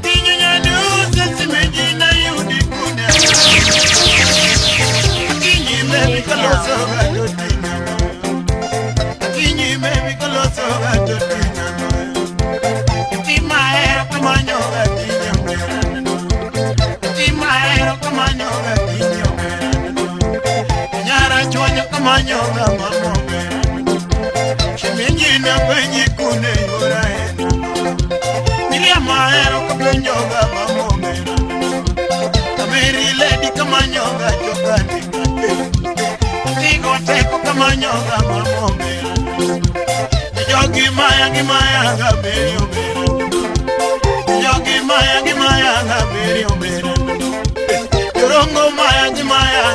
Kinyo nyanuze simeji na yudi kune Akinyi mebi kaloso gadotina Akinyi mebi kaloso gadotina Timaero kamanyo gatinya mwerano Timaero kamanyo gatinya mwerano Nyara chonyo kamanyo gamamo mwerano Shemenyina penyi kune yoraeno Milia maero kapenyo gamamo mwerano Kameri lady kamanyo gachokani kate Tigo teko kamanyo gamamo mwerano Jogi maya gaberi oberano Jogi maya gaberi oberano Yorongo maya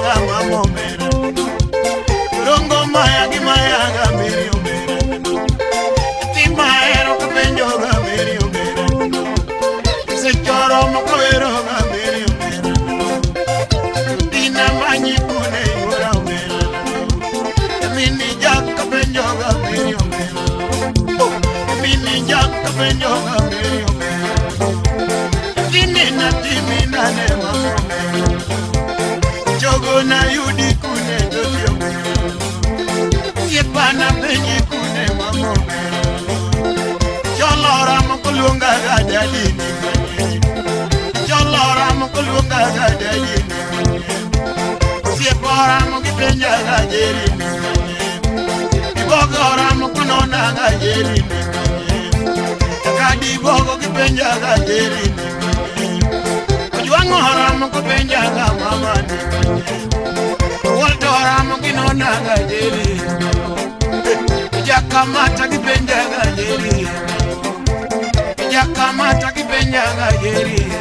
gamamo mwerano dadini Jolora mo kulunga ga dadini Siepora mo kipenja ga jerini Ibogora mo kunona ga jerini Kadi bogo kipenja ga jerini Ojwangora mo kipenja ga mamani Waldora mo kinona ga jerini Jakamata kipenja ga jerini Jakamata kipenja ga jerini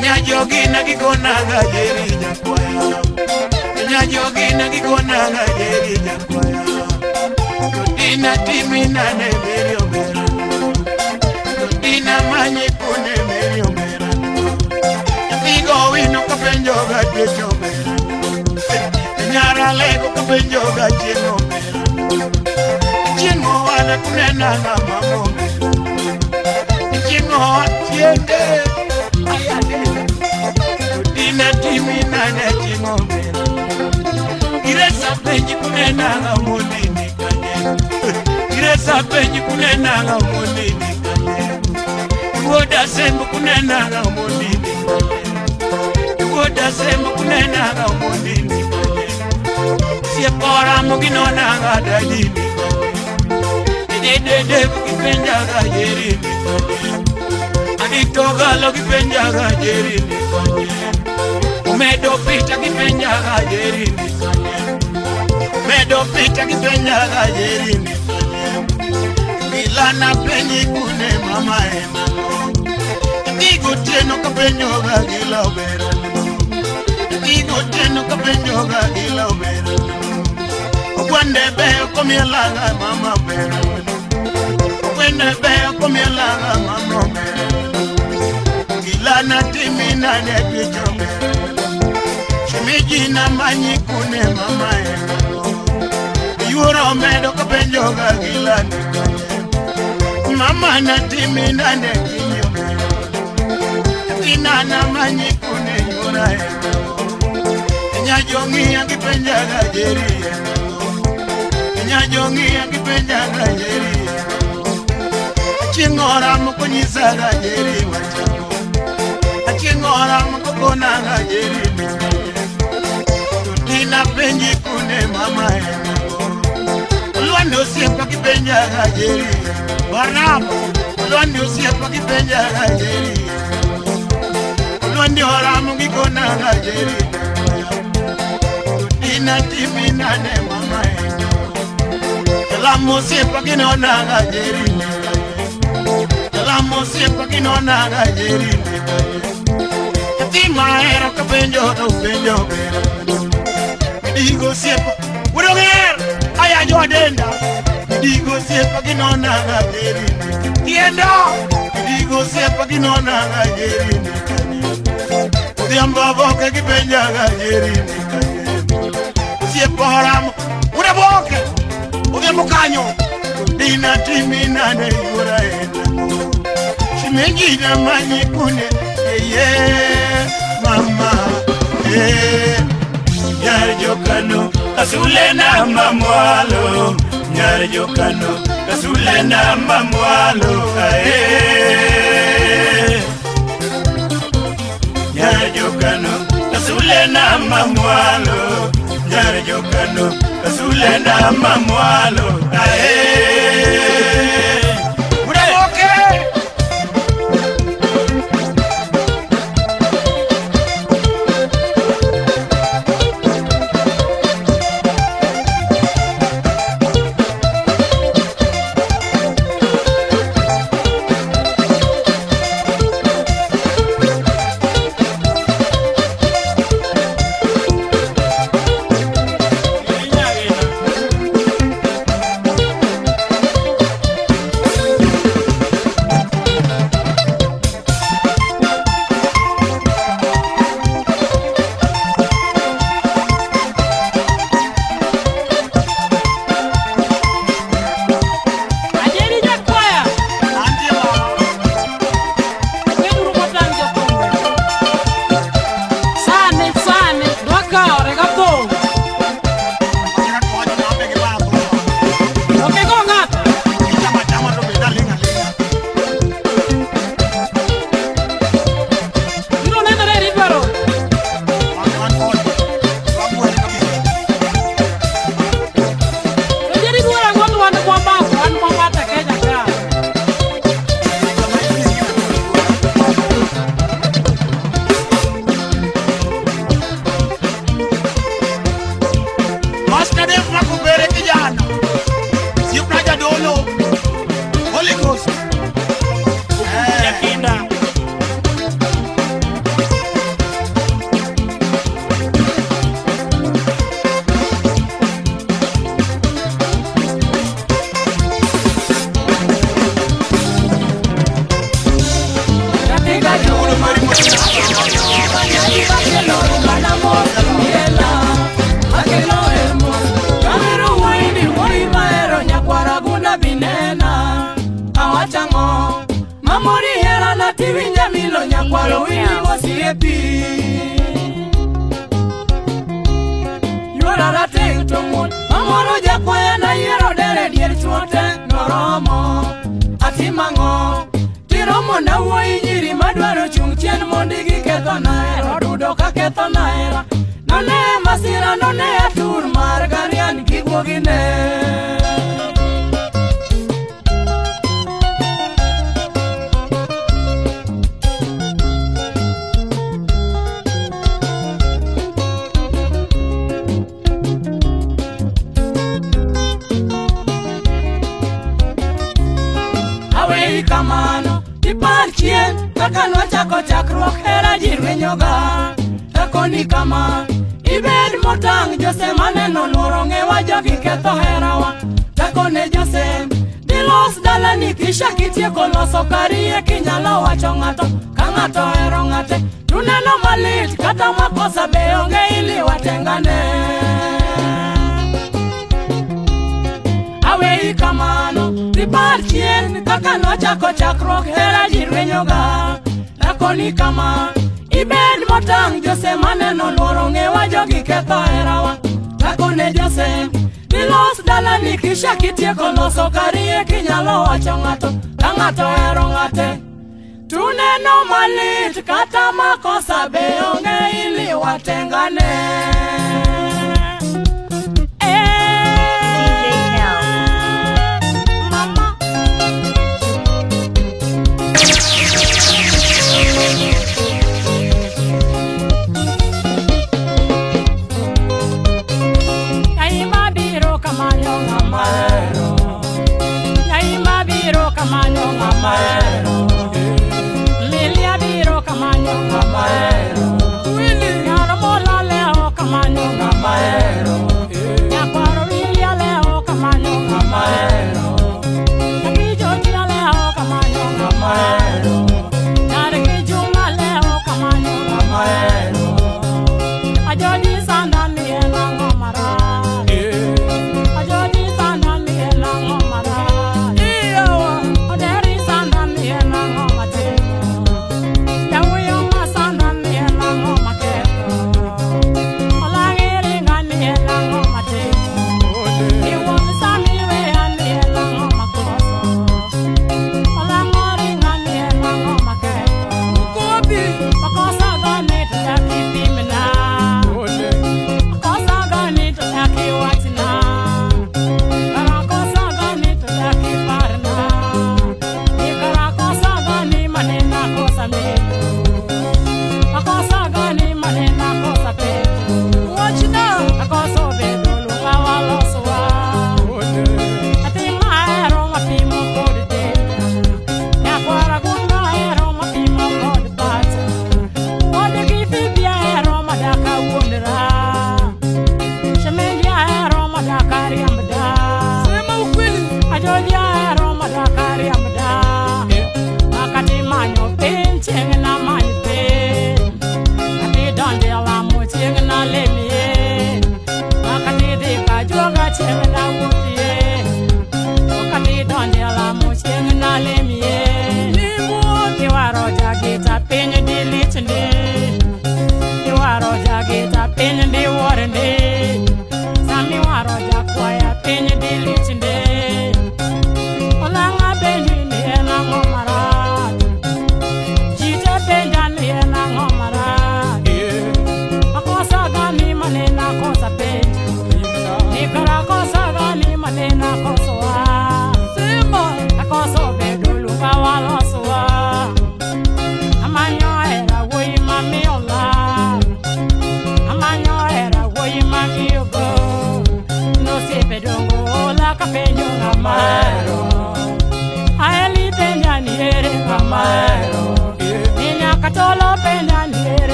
Nyajogina kikona ga jerini jakwaya Nyajogina kikona ga jerini jakwaya Dina timina ne merio mera Dina manyi kune merio mera Tigo wino kapenjo ga jecho mera Nyara lego kapenjo ga chengo mera Chengo wana kunena na mamo mera Chengo atiende ayade Dina timina ne chengo mera Iresa penji kunena na monini Iresa penji kunena na monini Woda sembu kunena na monini Woda sembu kunena na monini Siepora muginona na dadini Dede kipenja ga jerini Aditoga lo kipenja ga jerini Umedo pita kipenja ga jerini Umedo pita kipenja ga jerini Milana penyi kune mama ema Digo teno kapenyo ga gila obera Digo teno kapenyo ga gila obera Wende beo komielaga mama bera Wende beo komielaga mama bera Gilana timina ne picho bera Shimijina manyi kune mama ema Yuro medo kapenjo ga gilani Mama na timina ne kinyo bera Tina na manyi kune yura ema Nyajongi yangi penja ga jeri Nyajongi yangi penja ga jeri Chingora mko nyisa ga jeri wachako Chingora mko kona ga jeri Tutina penji kune mama ema Luando siepa kipenja ga jeri Warapo Luando siepa kipenja ga jeri Luando ramu kikona ga jeri Tutina timina ne mama ema La musipa kinona ga jerini La musipa kinona ga jerini Tima era kapenjo do penjo bera Digo siapa Udonger aya jodenda Digo siapa kinona ga jerini Tienda Digo siapa kinona ga jerini Udiamba boke kipenja ga jerini Siapa oramu Udaboke Uge mukanyo Dina timina ne yura ena Shimejina manyi kune Mama Nyari jokano Kasule na mamwalo Nyari jokano Kasule na mamwalo Nyari jokano Kasule na mamwalo Nyari jokano Kasule na mamwalo Muraboke winja milo nyakwaro winji mosiepi Yuara rateng tomon Amoro jakwaya na yiero dere dier chuote noromo Atimango Tiromo na wuoi nyiri madwaro chung chien mondi gi ketho naera Dudo ka ketho naera None masira none atur mar garian kigwogine Kamano, ipar chien, kaka nwachako chakruok hera jirwenyoga Takoni kama, ibed motang' Jose maneno luoro ng'ewa jogi ketho herawa Takone Jose, dilos dalani kisha kitieko loso karie kinyalo wacho ng'ato Ka ng'ato hero ng'ate, tuneno malit kata makosa be onge ili watengane Awei kamano, ipar chien, kaka nwachako chakruok hera jirwenyoga Takoni kama, ibed motang' Jose maneno luoro ng'ewa jogi ketho herawa Takone Jose, dilos dalani kisha kitieko loso karie kinyalo wacho ng'ato Ka ng'ato hero ng'ate tuneno malit kata makosa be onge ili watengane Lilia biro kamanyo ngamaero Nyaro mola leo kamanyo ngamaero Nyakwaro Lilia leo kamanyo ngamaero Nakijotia leo kamanyo ngamaero Narikijunga leo kamanyo ngamaero Ajodi sanda miela ngomara Ajodi sanda miela ngomara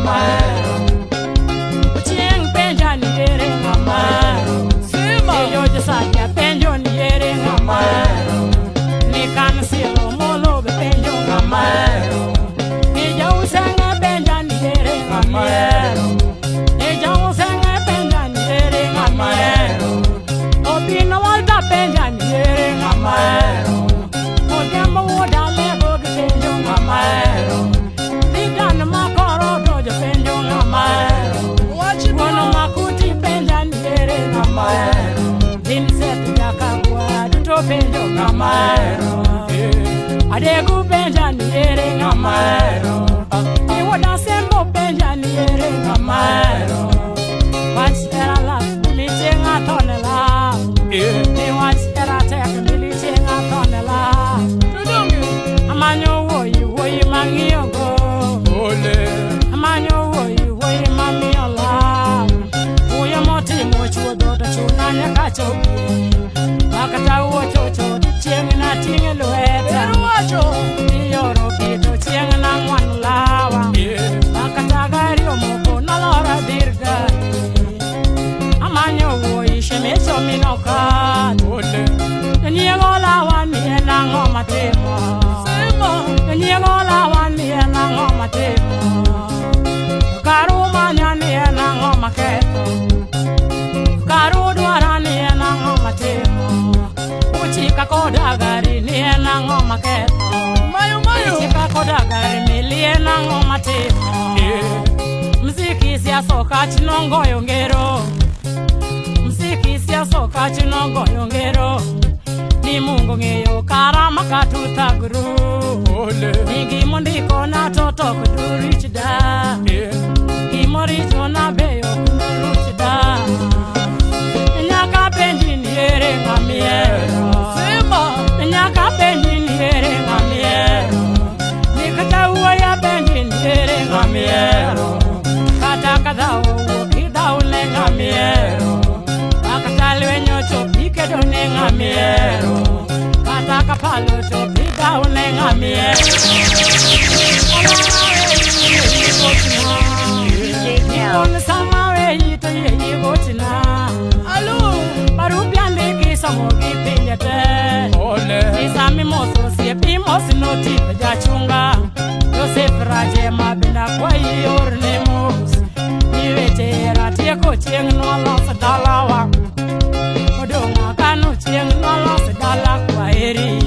Bye. Saja penjo ni ere ngamero ni kan silo molo be penjo ngamero ni jau sanga penja ni ere ngamero ni jau sanga penja ni ere ngamero opino walta penja ni ere ngamero o gambo woda lego be penjo ngamero ni dan makoro dojo penjo ngamero wono makuti penja ni ere ngamero penjo ngamero adegu penja ni ere ngamero iwoda sembo penja ni ere ngamero watch era la mitinga tonela ni watch era tek mitinga tonela amanyo woyi mangiogo ole amanyo woyi mamiola uyo moti mochwo dodo chunanya kacho Akata wocho chieng na tinge lueta wocho yoro pito chieng na ngwan lawa akata gari omoko na lora dirga amanyo woi shemecho minoka ole niego lawa ni na ngoma temo semo niego lawa ni na ngoma temo karuma nyani na ngoma keto karu dwara ni na ngoma temo Chika koda gari ni ena ngoma keto Mayo Chika koda gari ni ena ngoma temo Mziki siya soka chinongo yongero Mziki siya soka chinongo yongero Ni mungu ngeyo karama katuta guru Nigi mondiko na toto kuduri chida Kimori chona beyo kuduru chida Nyaka penji ni ere ngamiero Nyaka penji ni ere ngamiero Nikata uwa ya penji ni ere ngamiero Kata kada uwa kida ule ngamiero Akata liwe nyocho pike done ngamiero Kata kapalo cho pika ule ngamiero Kone samawe yito ye yigotina Alu, parupiande kisa mogi pinyate Isami moso siepi mosi noti jachunga Yosef raje mabina kwa yor nemos Niwete ratie ko chieng nolo sedalawa Odonga kanu chieng nolo sedala kwa eri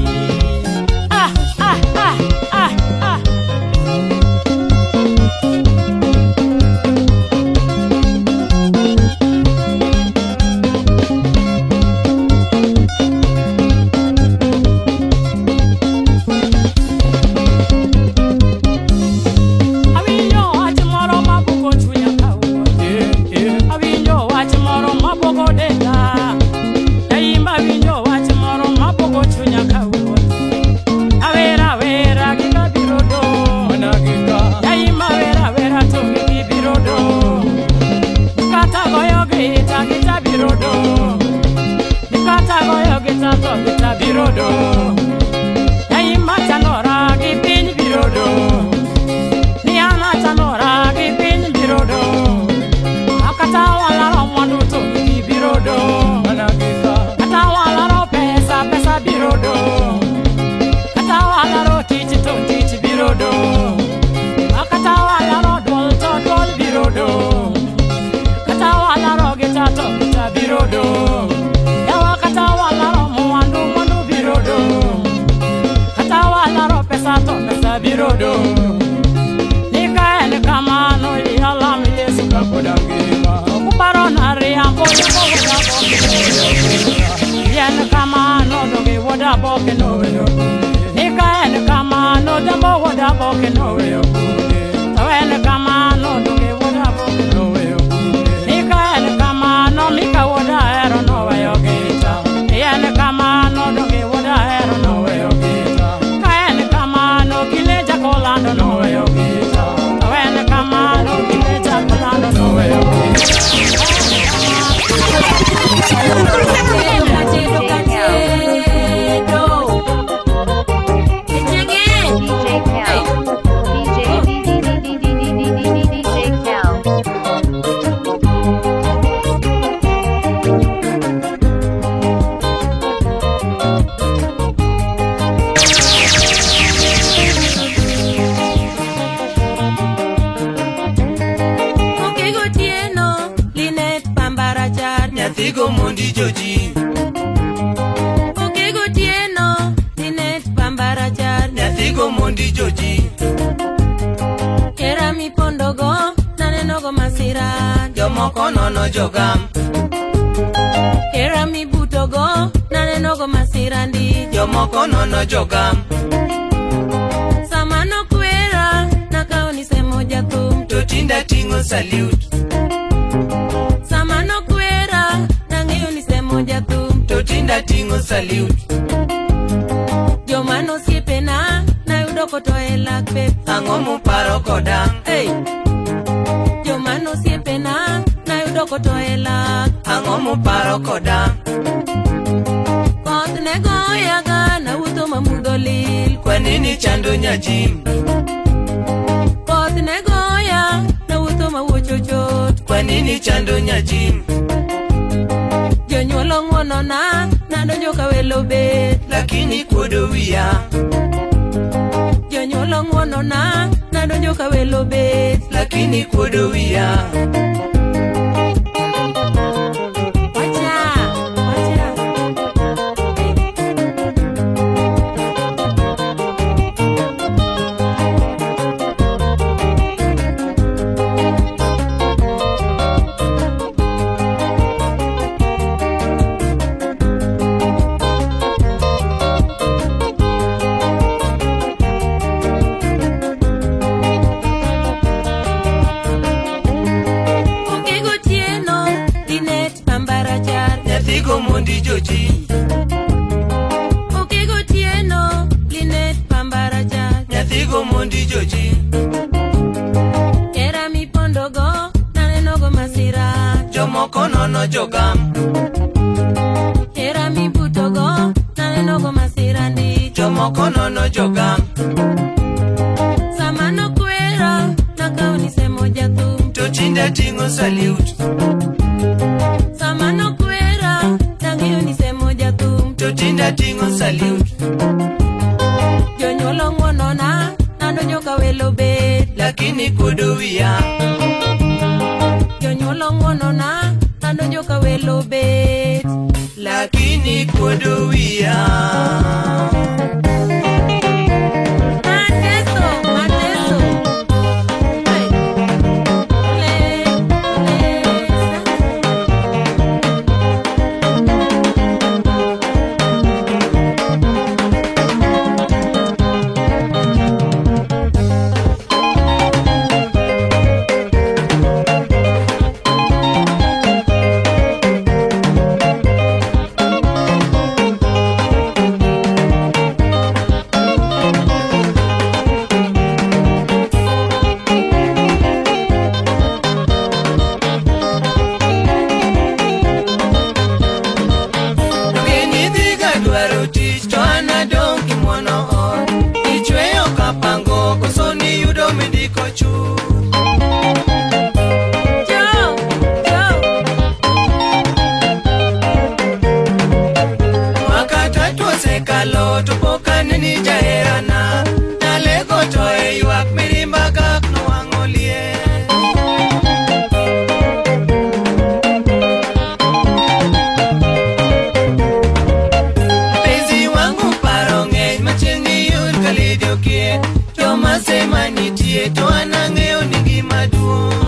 Birodo Nikaene kamano yalam Yesu kakodangima Kuparona riambo Yene kamano doge woda boke nowe Nikaene kamano dambo woda boke nowe Tawene kamano doge woda boke nowe Nikaene kamano mika woda ero nowe yogita Yene kamano doge woda ero nowe yogita Kaene kamano kileja kolando nowe yogita Tawene kamano kileja kolando nowe yogita DJ Cal. jomoko nono jogam. Hera mi butogo, naneno go masirandi, jomoko nono jogam. Sama no kwera, nakao nisemo jathum, to tinda tingo salute. Sama no kwera, nang'eyo nisemo jathum, to tinda tingo salute. Jomano siepena, nayudo koto e lak pep, ang'o muparo koda? Hey! Jomano siepena, nayudo koto e lak, ang'o muparo koda? Koth nego yaga, nawuotho mamudho lil, kwanini chando nyajim? Koth nego ya, nawuotho mawuocho chot, kwanini chando nyajim? Jonyuol ong'wonona, nadonjo ka welo bet, lakini kuodo wiya. Jonyuol ong'wonona, nadonjo ka welo bet, lakini kuodo wiya. Mondi joji Okego tieno Linet pambaraja nyathigo mondi joji. Era mi pondogo nanenogo masira, jomoko nono jogam. Era mi butogo nanenogo masirandi, jomoko nono jogam. Sama no kwera nakao nisemo jathum, to tinda tingo salute. Sama no kwera nang'eyo nisemo jathum, to tinda tingo salute. Jonyuol ong'wonona, nadonjo ka welo bet, lakini kuodo wiya. Jonyuol ong'wonona, nadonjo ka welo bet, lakini kuodo wiya. Kalo to poka nini jaherana, nalego to e yuak mirimba kak no angolie. Penzi wangu paro ng'eny machiegni yud kalidio kie, joma sema nitie to anang'eyo ni gima duong'.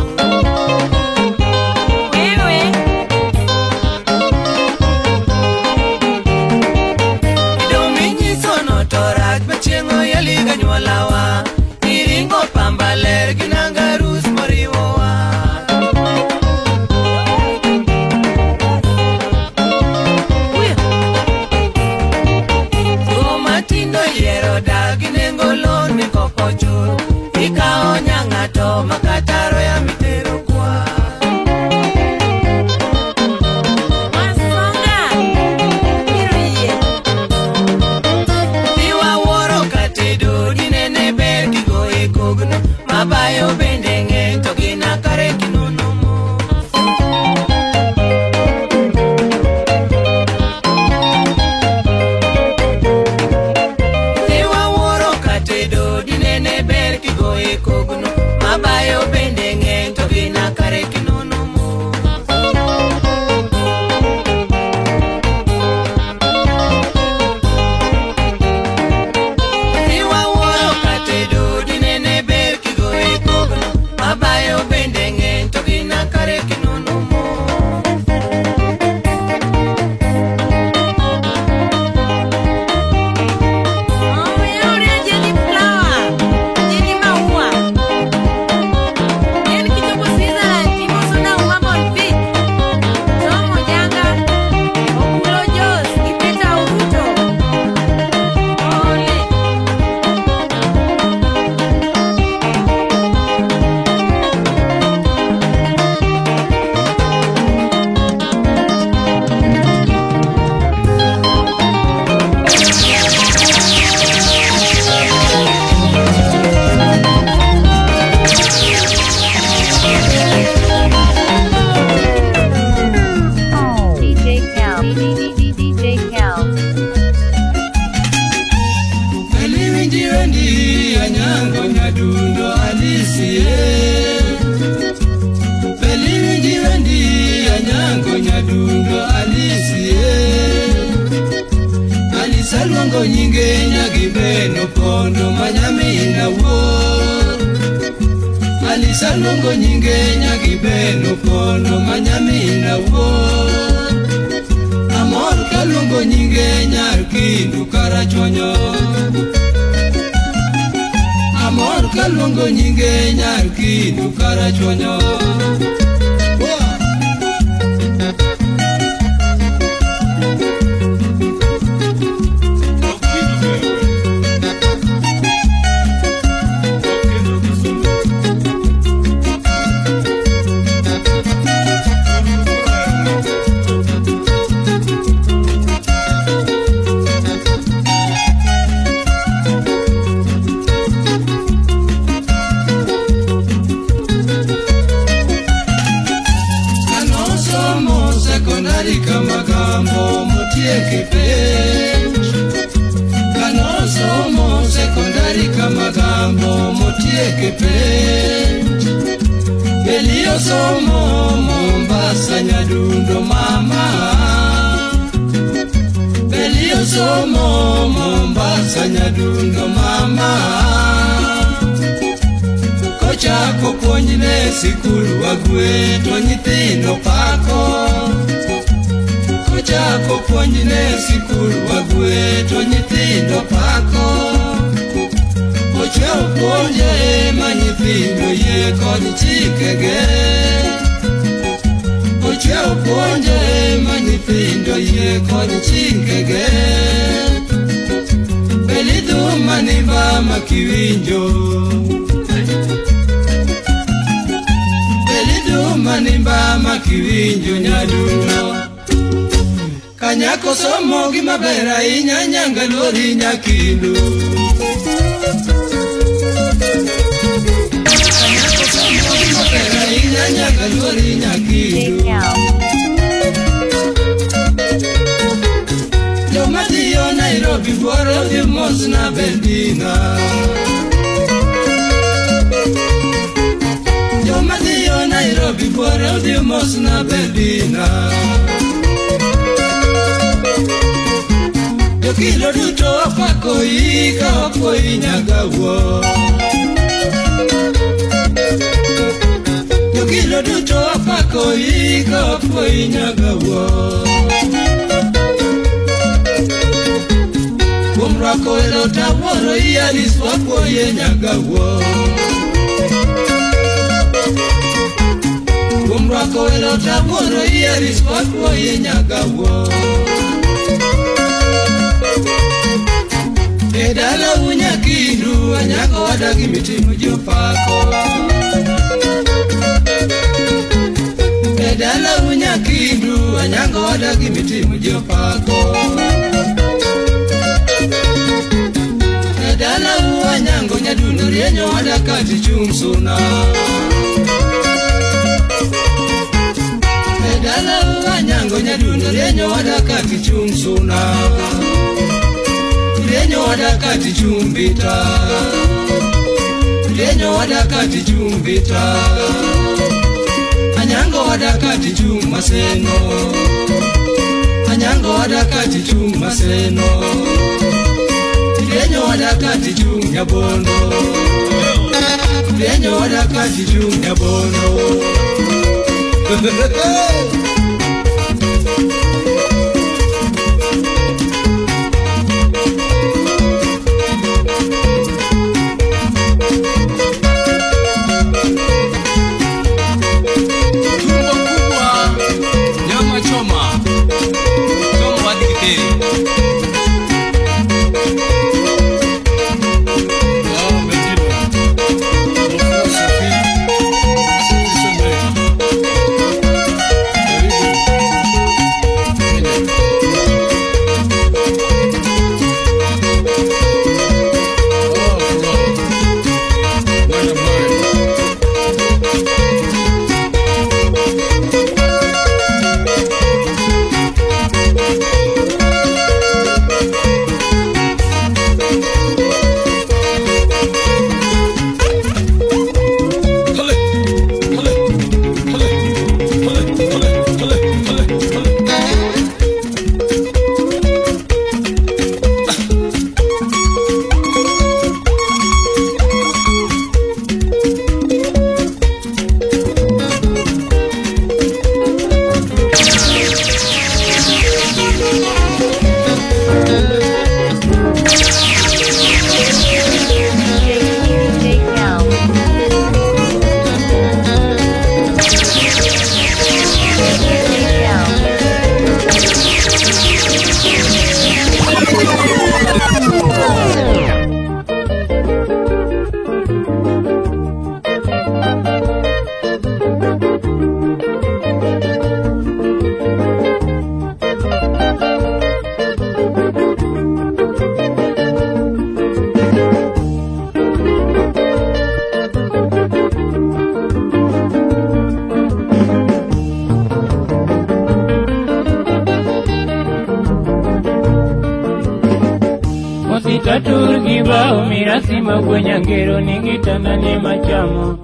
kaluongo nyinge nyagibeno pondo manyamina wuor. Alisa luongo nyinge nyagibeno pondo manyamina wuor. Amor kaluongo nyinge nyar kindu karachonyo. Amor kaluongo nyinge nyar kindu karachonyo. Kamagambo motieke penj. Kanosomo sekondari Kamagambo motieke penj. Belio somo Mombasa Nyadundo mama. Belio somo Mombasa Nyadundo mama. Kochako puonjne sikul wagwe to nyithindo pako. Kochako puonjne sikul wagwe to nyithindo pako. Ochweyo puonje ma nyithindo yie kod chikege. Ochweyo puonje ma nyithindo yie kod chikege. Belidhu manimba makiwinjo. Belidhu manimba makiwinjo Nyadundo. Kanyako somo gima ber ahinya Nyangalori Nyakindu. Kanyako somo gima ber ahinya Nyangalori Nyakindu. Joma dhiyo Nairobi buoro dhi mos na bendina. Joma dhiyo Nairobi buoro dhi mos na bendina. Jokilo duto apako ika opo inyagawo. Jokilo duto apako ika opo inyagawo. Kuom rwako elo tawuoro Alice wapo inyagawo. Kuom rwako elo tawuoro Alice wapo inyagawo. Edala Nyakindu Anyago wadagi mitimo jopako. Edala Nyakindu Anyago wadagi mitimo jopako. Edala Anyango Nyadundo rienyo wadakati chumsuna. Edala Anyango Nyadundo rienyo wadakati chumsuna. Rienyo wadakati chumbita. Rienyo wadakati chumbita. Anyango wadakati chumaseno. Anyango wadakati chumaseno. Rienyo wadakati chumyabono. Rienyo wadakati chumyabono. Ositatur gibao mirasi magwenyangero nigitanane machamo.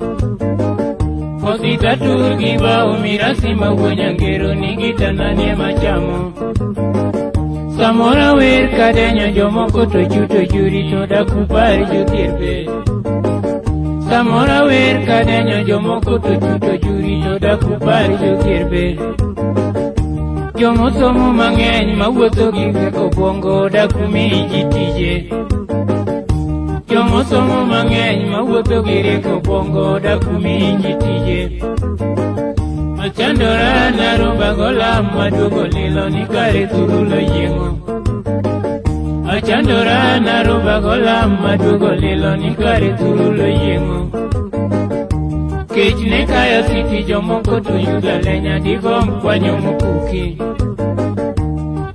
Ositatur gibao mirasi magwenyangero nigitanane machamo. Samora wer kadenya jomoko to chuto juri to dakupari jotirbe. Samora wer kadenya jomoko to chuto juri to dakupari jotirbe. Jomosomo mang'eny mawuotho gi keko bongo dakumi jitije. Jomosomo mang'eny mawuotho gi keko bongo dakumi jitije. Machandora naroba golam maduogo lilo ni kare thurulo yieng'o. Machandora naroba golam maduogo lilo ni kare thurulo yieng'o. Kech ne kayo siti jomoko to yuda lenya digom kwanyo mopuki.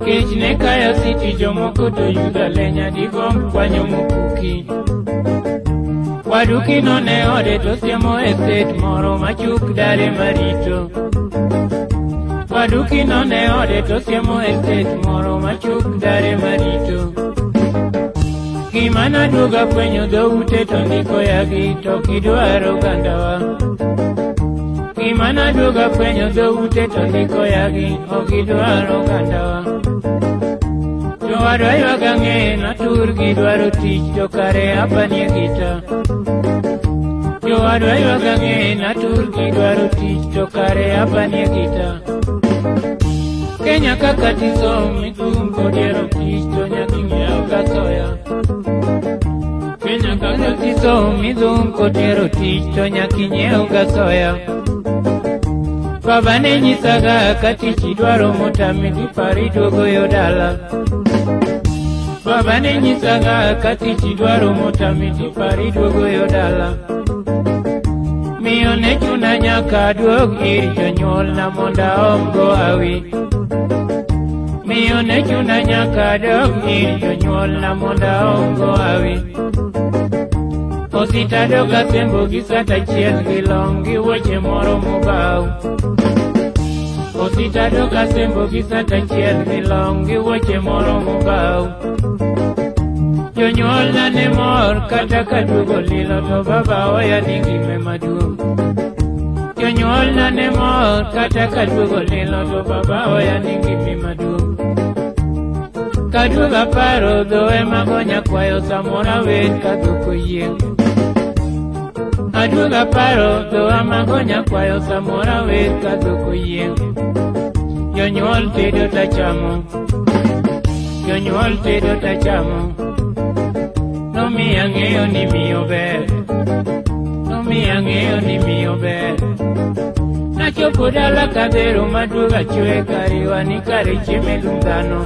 Kech ne kayo siti jomoko to yuda lenya digom kwanyo mopuki. Waduki no ne ode to siemo estate moro machuk dare marito. Waduki no ne ode to siemo estate moro machuk dare marito. Gimana duoga kwenyo dhoute to ndiko yagi to kidwaro gandawa. Gimana duoga kwenyo dhoute to ndiko yagi to kidwaro gandawa. Jowadwa ywaga ng'e natur gidwaro tich to kare apanie gita. Jowadwa ywaga ng'e natur gidwaro tich to kare apanie gita. Kenya kaka tisom itum kodiero tich to nyaki ng'iew gasoya. Kenya kaka tisom itum kodiero tich to nyaki ng'iew gasoya. Baba ne nyisaga ka tich idwaro motami dipari duogo yo dala. Baba ne nyisaga ka tich idwaro motami dipari duogo yo dala. Miyo ne chuna nyaka duog ir jonyuol na monda omgo awi. Miyo ne chuna nyaka duog ir jonyuol na monda omgo awi. Ositado gasembo gi sata chiel gi long gi wuoche moro mobau. Ositado gasembo gi sata chiel gi long gi wuoche moro mobau. Jonyuol na ne mor kata kaduogo lilo to baba oya ni ngime maduong'. Jonyuol na ne mor kata kaduogo lilo to baba oya ni ngime maduong'. Kaduoga paro dho ema gonya kwayo samora wer kadhoko yieng'. Aduoga paro dho ema gonya kwayo samora wer kadhoko yieng'. Jonyuol tedo tachamo. Jonyuol tedo tachamo. Nomiya ng'eyo ni miyo ber. Nomiya ng'eyo ni miyo ber. Nachopo dala kadhero maduoga chwe kariwa ni kare chieme lum dhano.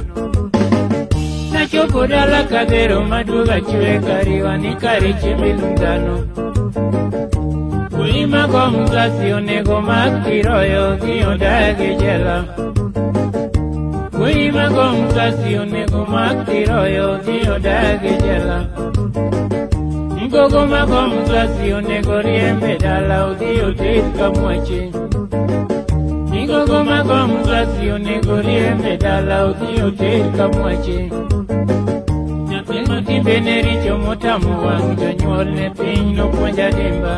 Nachopo dala kadhero maduoga chwe kariwa ni kare chieme lum dhano. Wuoyi mago mzasi onego mak tiroyo dhi odagi jela. Wuoyi mago mzasi onego mak tiroyo dhi odagi jela. Gogo mago mzasi onego riembe dala odhi oted kamwache. Gogo mago mzasi onego riembe dala odhi oted kamwache. Nyathi matimbe ne richo motamo wang' jonyuol ne piny nopuonja dimba.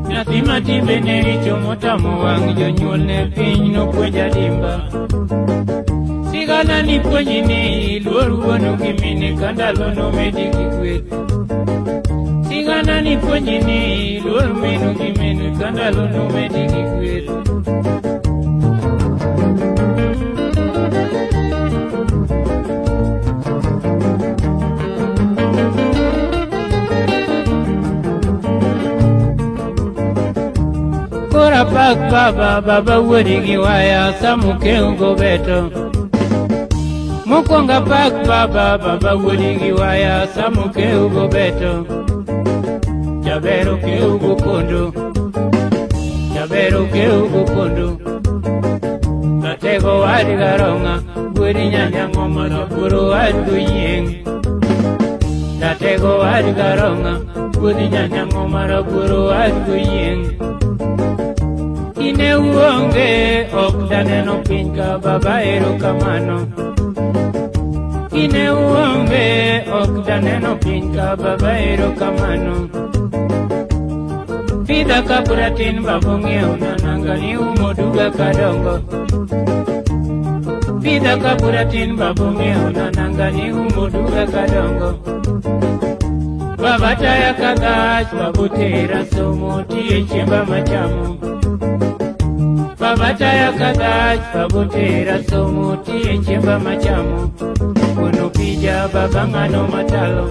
Nyathi matimbe ne richo motamo wang' jonyuol ne piny nopuonja dimba. Sigana ni puonji ni iluor wuonu gi mine ka ndalo nomedi gi gweth. Sigana ni puonji ni iluor minu gi mine ka ndalo nomedi gi gweth. Kora pak baba wuodi gi waya samuke ugo beto. Mokwonga pak baba wuodi gi waya samuke ugo beto. Jabero ke ugo kondo. Jabero ke ugo kondo. Natego wadi garonga wuodi nyanyango maraburo wadi yieng. Natego wadi garonga wuodi nyanyango maraburo wadi yieng. Ine uonge ok daneno piny ka baba erokamano. Ine uonge ok daneno pinka baba erokamano. Pidha kapuratin babong'eyo nananga ni umo duga kadongo. Pidha kapuratin babong'eyo nananga ni umo duga kadongo. Baba taya kagach babutera somo tiye chiemba machamo. Baba taya kagach babutera somo tiye chiemba machamo. Bueno pija baba ngano matalo.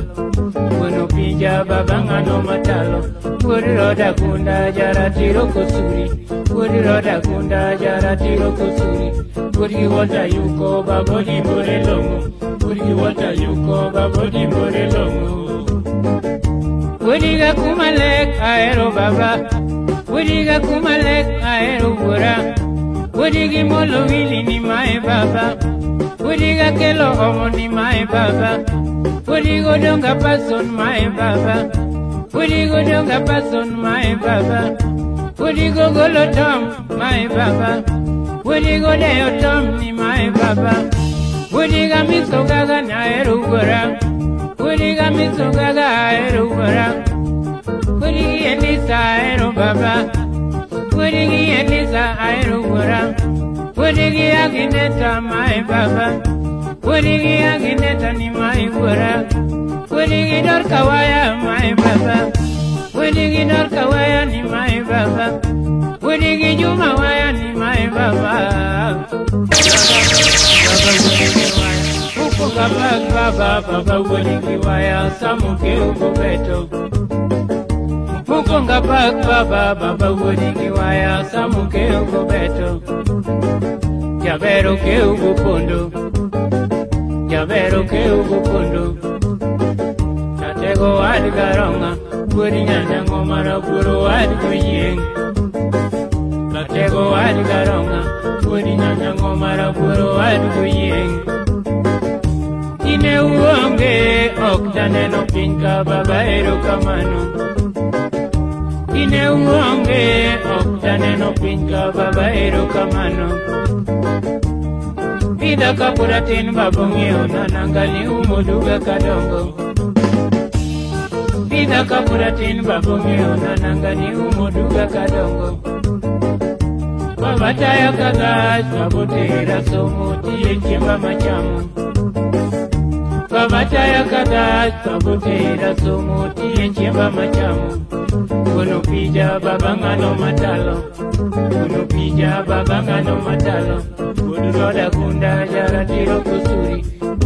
Bueno pija baba ngano matalo. Wodi roda kunda jara tiro kusuri. Wodi roda kunda jara tiro kusuri. Wodi wata yuko babodi mbore longo. Wodi wata yuko babodi mbore longo. Wodi ga kumalek aero baba. Wodi ga kumalek aero bura. Wodi gi molo wili ni mae baba. Wodi ga kelo homo ni mae baba. Wodi go donga person mae baba. Wodi go donga person mae baba. Wodi go golo tom mae baba. Wodi go deo tom ni mae baba. Wodi ga miso gaga na erugora. Wodi ga miso gaga erugora. Wodi gi enisa eru baba. Wodi gi enisa erugora. Wodi gi agineta mae baba. Wodi gi agineta ni mae gora. Wodi gi dor kawaya mae baba. Wodi gi dor kawaya ni mae baba. Wodi gi juma waya ni mae baba. Uko kabak baba baba wodi gi waya samuke uko beto. Uko kabak baba baba wodi gi waya samuke uko beto. Javero ke uko pondo. Javero ke uko pondo. Tatego adgaronga. Wodi nyanya ngomara buru adgo yeng. Tatego adgaronga. Wodi nyanya ngomara buru adgo yeng. Ine uonge ok daneno pinka baba erokamano. Ine uonge ok daneno pinka baba erokamano. Pidha kapuratin babong'eyo nananga ni umo duga kadongo. Pidha kapuratin babong'eyo nananga ni umo duga kadongo. Baba taya kagach babutera somo tiye chiemba machamo. Baba taya kagach babutera somo tiye chiemba machamo. Bueno pija baba ngano matalo. Bueno pija baba ngano matalo. Wodi roda kunda jara tiro kusuri.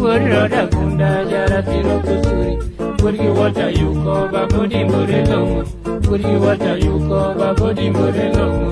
Wodi roda kunda jara tiro kusuri. Wodi wata yuko babodi mbore longo. Wodi wata yuko babodi mbore longo.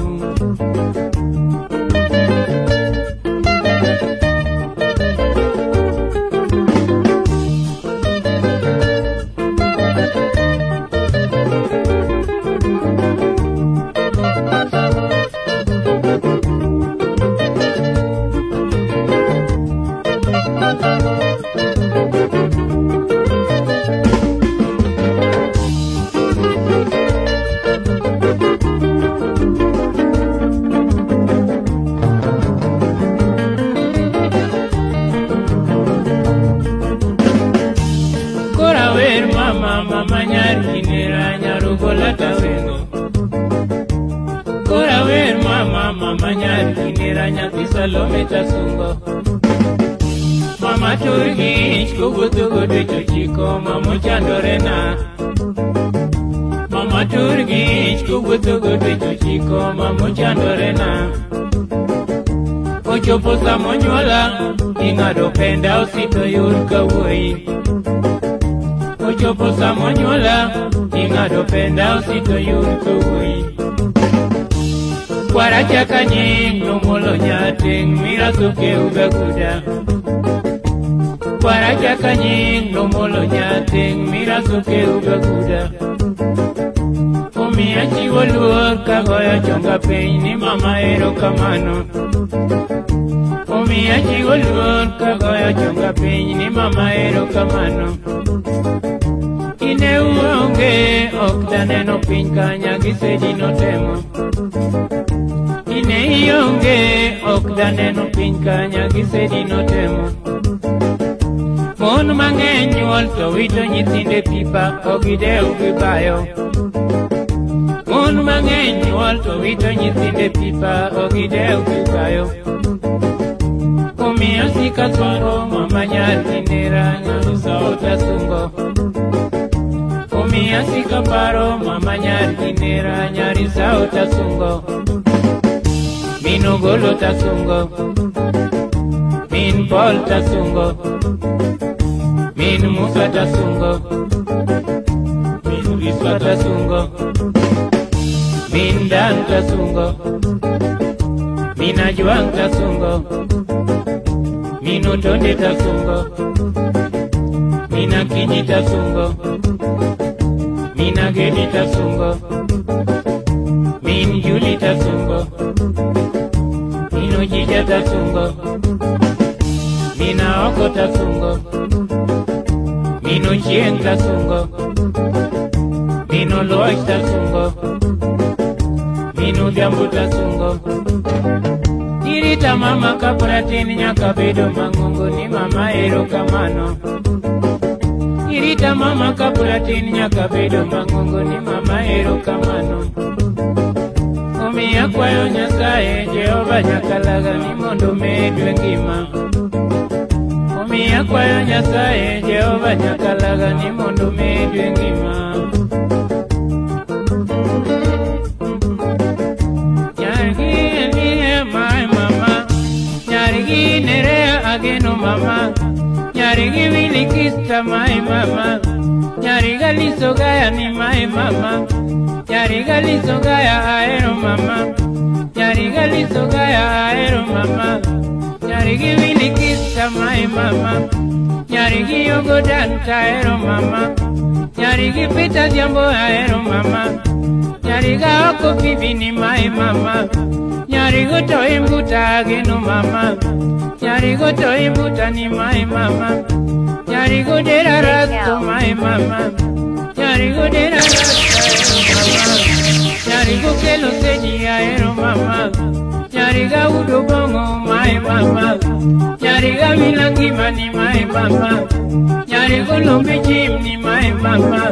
Mama nyari kinera nyarugola tawengo. Kora wer mama nyari kinera nyathi Salome tasungo. Mama turgi kugutugo dwecho chiko mamo chandorena. Mama turgi kugutugo dwecho chiko mamo chandorena. Ochopo samonyuola ing'ado penda osito yur kawuoyi. Ochopo samonyuola ing'ado penda osito yur kawuoyi. Kwara chaka nying nomolo nyateng miraso ke ugaguda. Kwara chaka nying nomolo nyateng miraso ke ugaguda. Omiya chiwo luor kagoyo chonga piny ni mama erokamano. Omiya chiwo luor kagoyo chonga piny ni mama erokamano. Ine uonge ok daneno piny kanya gisedi notemo. Ine ionge ok daneno piny kanya gisedi notemo. Mon mang'eny nyuol to wito nyithinde pipa ogidew gi bayo. Mon mang'eny nyuol to wito nyithinde pipa ogidew gi bayo. Omiyo sika sungo mama nyar inera nyalo sauta sungo. Omiyo sika paro mama nyar inera nyari sauta sungo. Minu golo ta sungo. Min Paul ta sungo. Min Musa ta sungo. Min Riswa ta sungo. Min Dan ta sungo. Min Ajuang ta sungo. Min Utonde ta sungo. Min Akinyi ta sungo. Min Agedi ta sungo. Min Juli ta sungo. Min Ojija ta sungo. Min Aoko ta sungo. Min Ochieng ta sungo. Min Oluoch ta sungo. Min Odhiambo ta sungo. Irita mama kapuratin nyaka bedo mang'ongo ni mama erokamano. Irita mama kapuratin nyaka bedo mang'ongo ni mama erokamano. Omiyo akwayo Nyasaye Jehova Nyakalaga ni mondo medwe ngima. Omiyo akwayo Nyasaye Jehova Nyakalaga ni mondo medwe ngima. Nyarigi Nerea ageno mama. Nyarigi Willy Kista my mama. Nyariga Liso Gaya ni my mama. Nyariga Liso Gaya aero mama. Nyariga Liso Gaya aero mama. Nyarigi Willy Kista my mama. Nyarigi Yogo Danta aero mama. Nyarigi Peter Jambo aero mama. Nyariga Oko Bibi ni my mama. Nyarigo to imbuta ageno mama. Nyarigo to imbuta ni my mama. Nyarigo dera rasto my mama. Nyarigo dera rasto mama. Nyarigo kelo seji aero mama. Nyariga udo bongo my mama. Nyariga milangi mani my mama. Nyarigo lombe jim ni my mama.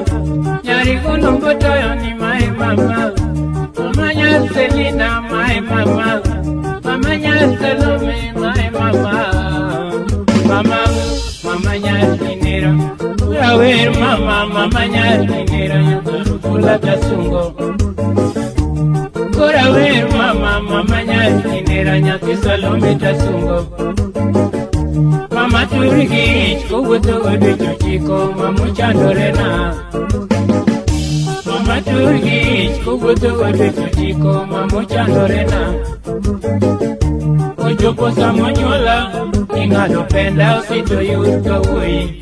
Nyarigo lombo toyo ni my mama. Mama Selina, my mama. Mama Salome, my mama. Mama, Mama Nyatinera. Urawer mama, Mama Nyatinera. Kula tasungo. Urawer mama, Mama Nyatinera. Nyaki Salome tasungo. Mama Turgich, kugutu gudu chiko, Mama Chandorena. Mama Turgich, kugutu gudu chiko, Mama Chandorena. Ojopo samonyola, ingado penda usito yuto ui.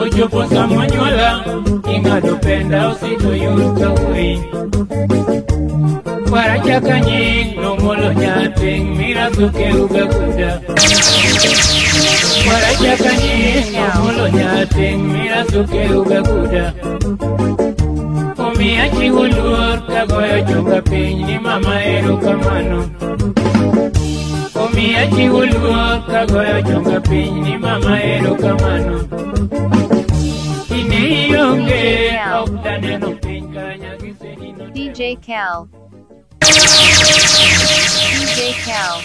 Ojopo samonyola, ingado penda usito yuto ui. Warachaka nying, nomolo nyaping, mirasuke ugakuda. Warachaka nying, nomolo nyaping, mirasuke ugakuda. Omiachi ulur, kagoyo chunga piny, ni mama erokamano. Omiachi ulur, kagoyo chunga piny, ni mama erokamano. Ine ionge, ok daneno piny kanya gisenino. DJ Cal. DJ Cal.